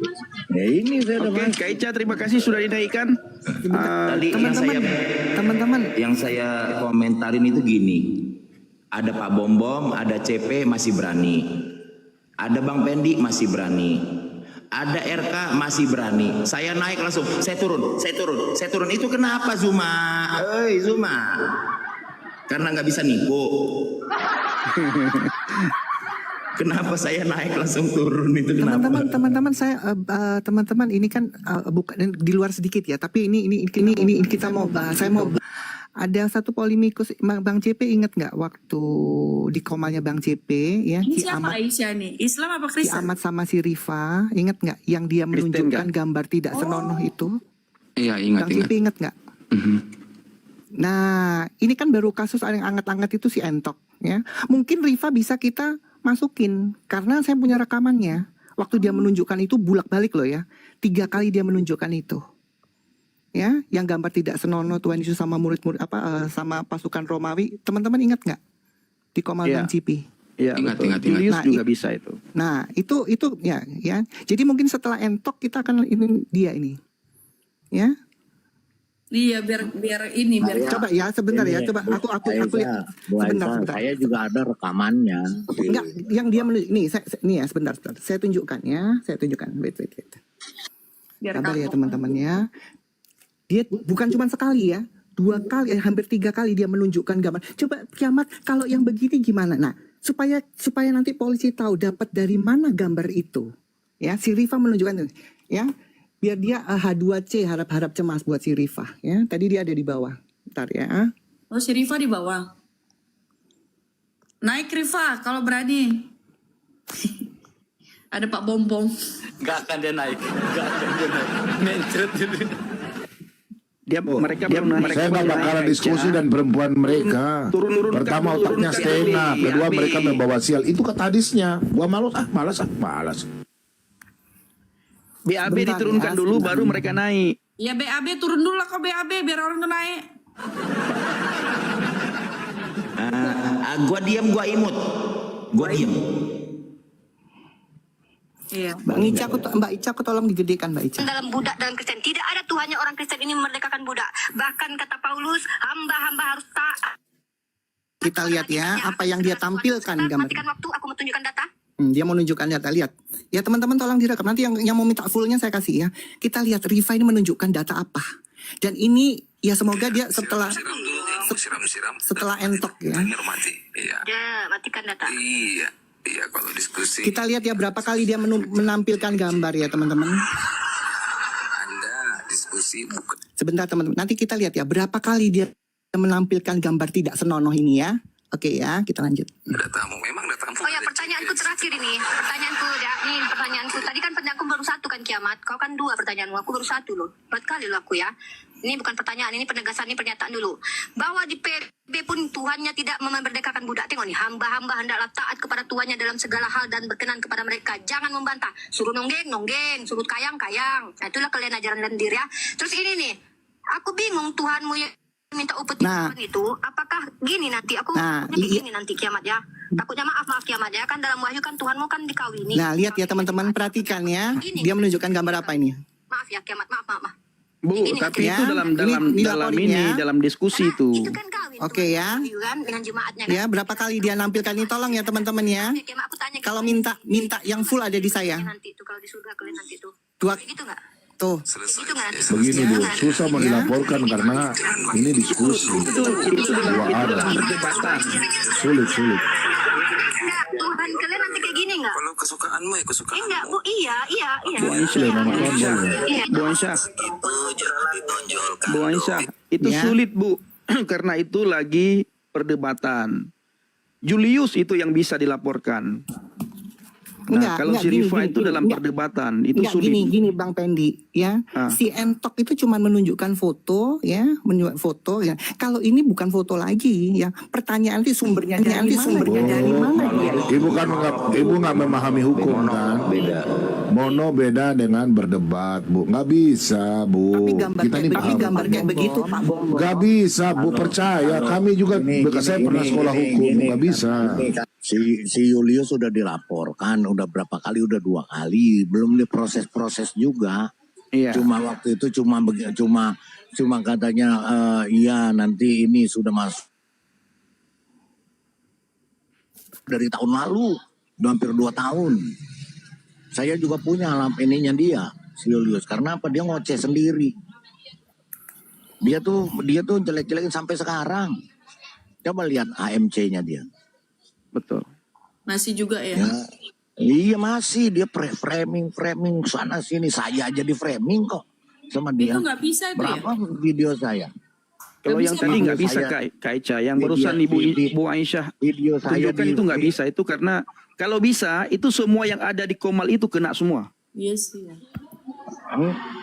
K: Ya ini saya
G: Oke, Kak Ica, terima kasih sudah dinaikkan.
J: Tadi
L: Teman-teman,
J: yang saya komentarin itu gini. Ada Pak Bom, ada CP masih berani. Ada Bang Pendi masih berani. Ada RK masih berani. Saya naik langsung, saya turun. Itu kenapa Zuma? Zuma. Karena nggak bisa nipu. Kenapa saya naik langsung turun itu kenapa?
L: teman-teman ini kan bukan di luar sedikit ya, tapi ini kita mau bahas. Saya mau ada satu polemikus Bang JP, ingat nggak waktu di komalnya Bang JP ya?
F: Ini siapa Aisyah nih? Islam apa Kristen?
L: Si Ahmad sama si Rifa, ingat nggak yang dia menunjukkan gambar tidak senonoh itu?
H: Iya, ingat.
L: Bang JP ingat nggak? Nah, ini kan baru kasus yang anget-anget itu si Entok ya. Mungkin Rifa bisa kita masukin karena saya punya rekamannya. Waktu dia menunjukkan itu bulak-balik loh ya. 3 kali dia menunjukkan itu. Ya, yang gambar tidak senonoh Tuhan Yesus sama murid-murid sama pasukan Romawi. Teman-teman ingat nggak? Di Komal Bang JP.
G: Iya,
H: Ingat.
G: Julius juga bisa itu.
L: Nah, itu ya. Jadi mungkin setelah Entok kita akan ini dia ini. Ya.
F: Iya, biar
L: Coba ya sebentar ya, coba aku lihat sebentar.
K: Saya juga ada rekamannya.
L: Enggak, yang dia nih sebentar. Saya tunjukkan ya, wait. Sabar ya teman-teman ya. Dia bukan cuma sekali ya, 2 kali, hampir 3 kali dia menunjukkan gambar. Coba kiamat kalau yang begini gimana? Nah, supaya nanti polisi tahu dapat dari mana gambar itu. Ya, si Rifa menunjukkan ya. Biar dia H2C, harap-harap cemas buat si Rifa ya. Tadi dia ada di bawah. Bentar ya.
F: Oh, si Rifa di bawah. Naik Rifa kalau berani. Ada Pak Bom.
J: Gak akan dia naik. Mencret dulu.
G: Mereka belum naik.
E: Saya nggak bakalan diskusi dan perempuan mereka. Pertama otaknya setengah, kedua mereka membawa sial. Itu kata hadisnya. Gua malas.
G: BAB diturunkan dulu baru mereka naik.
F: Ya BAB turun dulu lah kok BAB biar orang tuh naik.
J: Gua diam, gua imut. Gua diam.
F: Iya.
L: Mbak Ica, aku tolong digedekan Mbak Ica.
M: Dalam budak dalam Kristen tidak ada Tuhannya orang Kristen ini memerdekakan budak. Bahkan kata Paulus, hamba harus taat.
L: Kita lihat ya apa yang dia tampilkan gambar.
M: Matikan waktu, aku mau tunjukkan data.
L: Dia mau menunjukkan data, lihat. Ya teman-teman tolong direkam. Nanti yang mau minta fullnya saya kasih ya. Kita lihat Rifa ini menunjukkan data apa. Dan ini ya semoga dia setelah Entok ya.
M: Matikan data.
J: Iya kalau diskusi.
L: Kita lihat ya berapa kali dia menampilkan gambar ya teman-teman.
J: Anda diskusi bukan.
L: Sebentar teman-teman. Nanti kita lihat ya berapa kali dia menampilkan gambar tidak senonoh ini ya. Oke ya, kita lanjut.
J: Datamu memang datamu
M: Oh ya, pertanyaanku terakhir ini. Pertanyaanku. Tadi kan pertanyaanku baru satu kan, Kiamat. Kau kan dua pertanyaanmu, aku baru satu loh. 4 kali loh aku ya. Ini bukan pertanyaan, ini penegasan, ini pernyataan dulu. Bahwa di PB pun Tuhannya tidak memerdekakan budak. Tengok nih, hamba-hamba hendaklah taat kepada Tuhannya dalam segala hal dan berkenan kepada mereka. Jangan membantah. Suruh nonggeng, suruh kayang. Nah, itulah kalian ajaran dan diri ya. Terus ini nih, aku bingung Tuhanmu yang minta upeti itu. Apakah gini nanti? Aku begini nanti Kiamat ya. Takutnya maaf Kiamat ya. Kan dalam Wahyu kan Tuhanmu kan dikawini.
L: Nah, lihat ya teman-teman, perhatikan ya. Dia menunjukkan gambar apa ini?
M: Maaf ya Kiamat, maaf.
G: Bu,
M: Begini,
G: tapi
L: ya.
G: itu dalam diskusi itu.
M: Itu kan kawin.
L: Oke ya.
M: Kan, dengan jemaatnya kan.
L: Ya, berapa kali dia nampilkan ini, tolong ya teman-teman ya.
M: Oke, Kiamat, aku tanya
L: Kalau minta yang full ada di saya.
M: nanti itu kalau di surga kalian nanti itu.
L: Dua
M: Gitu nggak?
L: tuh.
M: Gitu nggak nanti?
E: Begini Bu, susah mau dilaporkan karena ini diskusi dua arah. Sulit.
M: Enggak, Tuhan kalian nanti kayak gini nggak?
J: Kalau kesukaanmu ya kesukaan.
M: Enggak, Bu. Iya.
G: Bu Aisyah, Bu Aisyah, itu
L: Ya.
G: sulit Bu, karena itu lagi perdebatan. Julius itu yang bisa dilaporkan. Nah, kalau si Rifa itu dalam perdebatan, itu sulit.
L: Gini Bang Pendi ya. Si Entok itu cuma menunjukkan foto ya, ya. Kalau ini bukan foto lagi ya. Pertanyaan itu sumbernya dari mana dia?
E: Ibu nggak memahami hukum kan? Beda. Mono beda dengan berdebat, Bu. Nggak bisa, Bu.
L: Tapi gambar kayak begitu, Pak Bombo.
E: Nggak bisa, Bu. Percaya. Kami juga, saya pernah sekolah hukum. Nggak bisa.
K: Si Julius sudah dilaporkan, udah berapa kali, udah 2 kali, belum diproses juga.
G: Iya.
K: Cuma waktu itu cuma katanya iya nanti ini sudah masuk dari tahun lalu, udah hampir 2 tahun. Saya juga punya ininya dia, si Julius. Karena apa? Dia ngoceh sendiri. Dia tuh jelek-jelekin sampai sekarang. Coba lihat AMC-nya dia.
G: Betul.
F: Masih juga ya.
K: Iya masih, dia framing sana sini. Saya aja di framing kok sama dia.
F: Itu nggak bisa itu
K: berapa video saya?
G: Kalau yang tadi nggak bisa Kak Ica, yang barusan Ibu Aisyah
K: video saya
G: tunjukkan itu nggak bisa, itu karena kalau bisa itu semua yang ada di Komal itu kena semua.
F: Iya sih.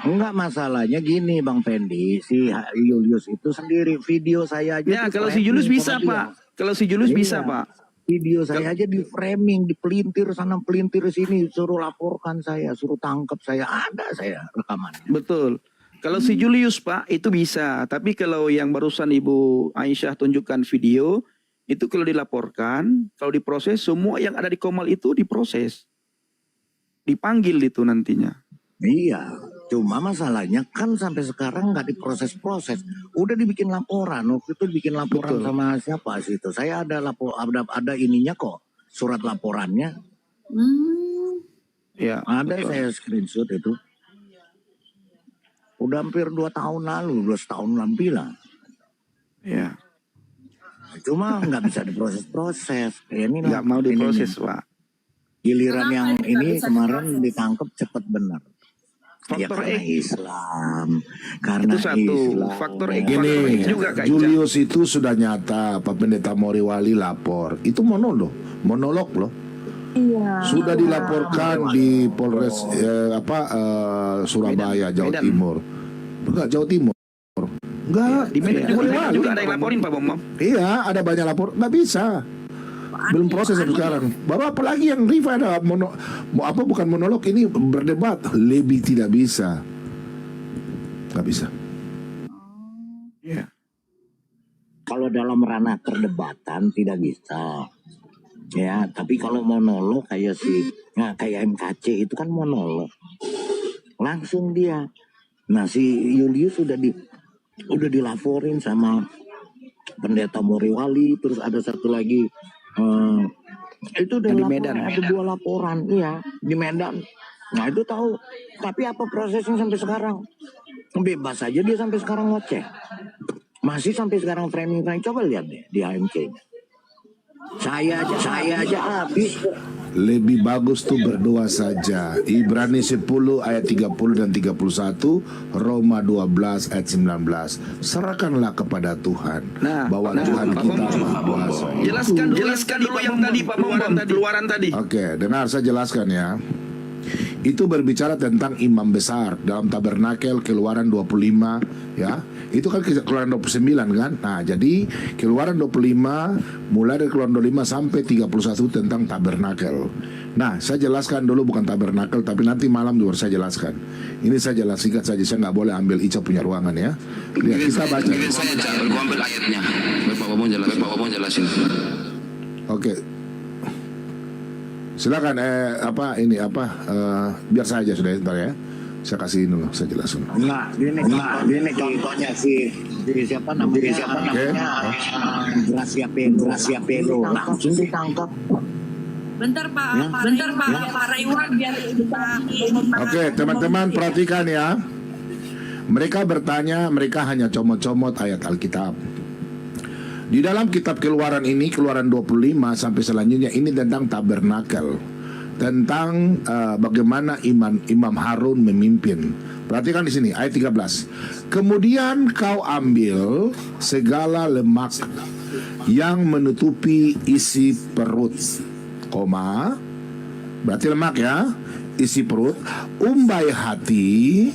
K: Enggak, masalahnya gini Bang Pendi, si Julius itu sendiri video saya aja.
G: Ya kalau si Julius bisa Pak, kalau si Julius bisa Pak.
K: Video saya aja di framing, dipelintir sana pelintir sini, suruh laporkan saya, suruh tangkap saya, ada saya rekamannya.
G: Betul. Kalau si Julius Pak itu bisa, tapi kalau yang barusan Ibu Aisyah tunjukkan video itu kalau dilaporkan, kalau diproses semua yang ada di Komal itu diproses, dipanggil itu nantinya.
K: Iya, cuma masalahnya kan sampai sekarang nggak diproses-proses. Udah dibikin laporan, waktu itu bikin laporan. Betul. Sama siapa sih itu? Saya ada ada ininya kok, surat laporannya.
G: Ya,
K: ada betul. Saya screenshot itu. Udah hampir 2 tahun lalu, 2 tahun lebih lah.
G: Ya.
K: Cuma nggak bisa diproses-proses. Ini
G: nggak mau diproses, Pak.
K: Giliran yang ini kemarin ditangkap cepat benar.
G: Faktor
K: ya, karena Islam, karena
G: itu satu
K: Islam.
G: faktor
E: Gini,
G: juga Kak
E: Julius itu sudah nyata, Pak Pendeta Moriwali lapor. Itu monolog loh. Iya. Sudah dilaporkan di Polres Surabaya, Jawa Timur. Enggak, Jawa Timur. Enggak,
G: di Medan juga ada yang laporin Pak Bambang.
E: Iya, ada banyak lapor. Nggak bisa. Belum proses sampai sekarang. Baru apalagi yang Rifa ada bukan monolog, ini berdebat, lebih tidak bisa. Nggak bisa.
K: Yeah. Kalau dalam ranah perdebatan tidak bisa. Ya, tapi kalau monolog kayak kayak MKC itu kan monolog. Langsung dia. Nah, si Julius udah dilaporin sama Pendeta Moriwali, terus ada satu lagi itu di Medan, ada 2 laporan, iya di Medan. Nah itu tahu, tapi apa prosesnya sampai sekarang? Bebas aja dia sampai sekarang ngoceh, masih sampai sekarang framing. Coba lihat deh di AMC-nya. Saya aja habis.
E: Lebih bagus tuh berdoa saja. Ibrani 10 ayat 30 dan 31, Roma 12 ayat 19. Serahkanlah kepada Tuhan bahwa Tuhan kita Maha Kuasa.
G: Jelaskan dulu yang tadi Pak Bambang, keluaran tadi.
E: Oke, dengar saya jelaskan ya. Itu berbicara tentang imam besar dalam tabernakel Keluaran 25 ya. Itu kan Keluaran 29 kan. Nah, jadi Keluaran 25 mulai dari Keluaran 25 sampai 31 tentang tabernakel. Nah, saya jelaskan dulu bukan tabernakel, tapi nanti malam baru saya jelaskan. Ini saya jelas singkat saja, saya nggak boleh ambil Ica punya ruangan ya. Lihat, kita baca.
H: Saya ambil ayatnya. Bapak Bambang jelasin.
E: Oke. Silakan biar saya aja sudah ntar ya. Saya kasih dulu, saya jelasin.
K: Enggak, ini contohnya si siapa namanya? Gracia Pedro langsung ditangkap.
F: Bentar Pak Raiwan biar kita.
E: Oke, teman-teman perhatikan ya. Mereka bertanya, mereka hanya comot-comot ayat Alkitab. Di dalam kitab Keluaran ini, Keluaran 25 sampai selanjutnya, ini tentang tabernakel, tentang bagaimana Imam Harun memimpin. Perhatikan di sini ayat 13. Kemudian kau ambil segala lemak yang menutupi isi perut, berarti lemak ya, isi perut, umbai hati,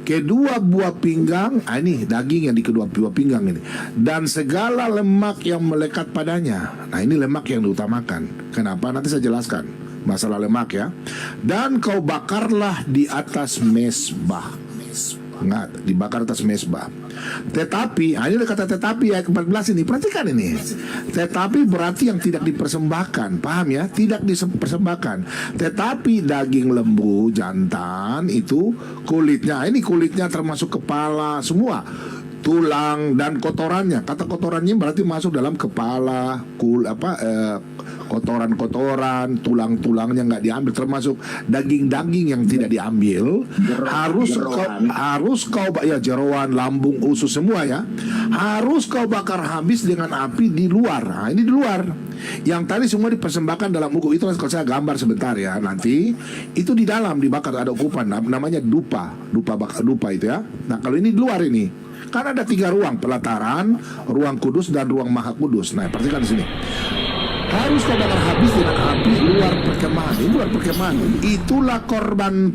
E: kedua buah pinggang, ini daging yang di kedua buah pinggang ini, dan segala lemak yang melekat padanya. Nah, ini lemak yang diutamakan. Kenapa? Nanti saya jelaskan masalah lemak ya. Dan kau bakarlah di atas mezbah. Ingat, dibakar atas mezbah. Tetapi, ini kata tetapi ayat 14 ini, perhatikan ini. Tetapi berarti yang tidak dipersembahkan, paham ya? Tidak dipersembahkan. Tetapi daging lembu jantan itu kulitnya, ini kulitnya termasuk kepala semua, tulang dan kotorannya. Kata kotorannya berarti masuk dalam kepala, kotoran-kotoran, tulang-tulangnya nggak diambil, termasuk daging-daging yang tidak diambil. Harus kau ya, jeroan, lambung, usus semua ya, harus kau bakar habis dengan api di luar. Nah, ini di luar. Yang tadi semua dipersembahkan dalam buku itu, kalau saya gambar sebentar ya, nanti itu di dalam dibakar, ada ukupan namanya dupa itu ya. Nah, kalau ini di luar ini, karena ada 3 ruang, pelataran, ruang kudus dan ruang maha kudus. Nah, perhatikan di sini. Harus kau bakar habis dengan api luar perkemahan. Ini luar perkemahan. Itulah korban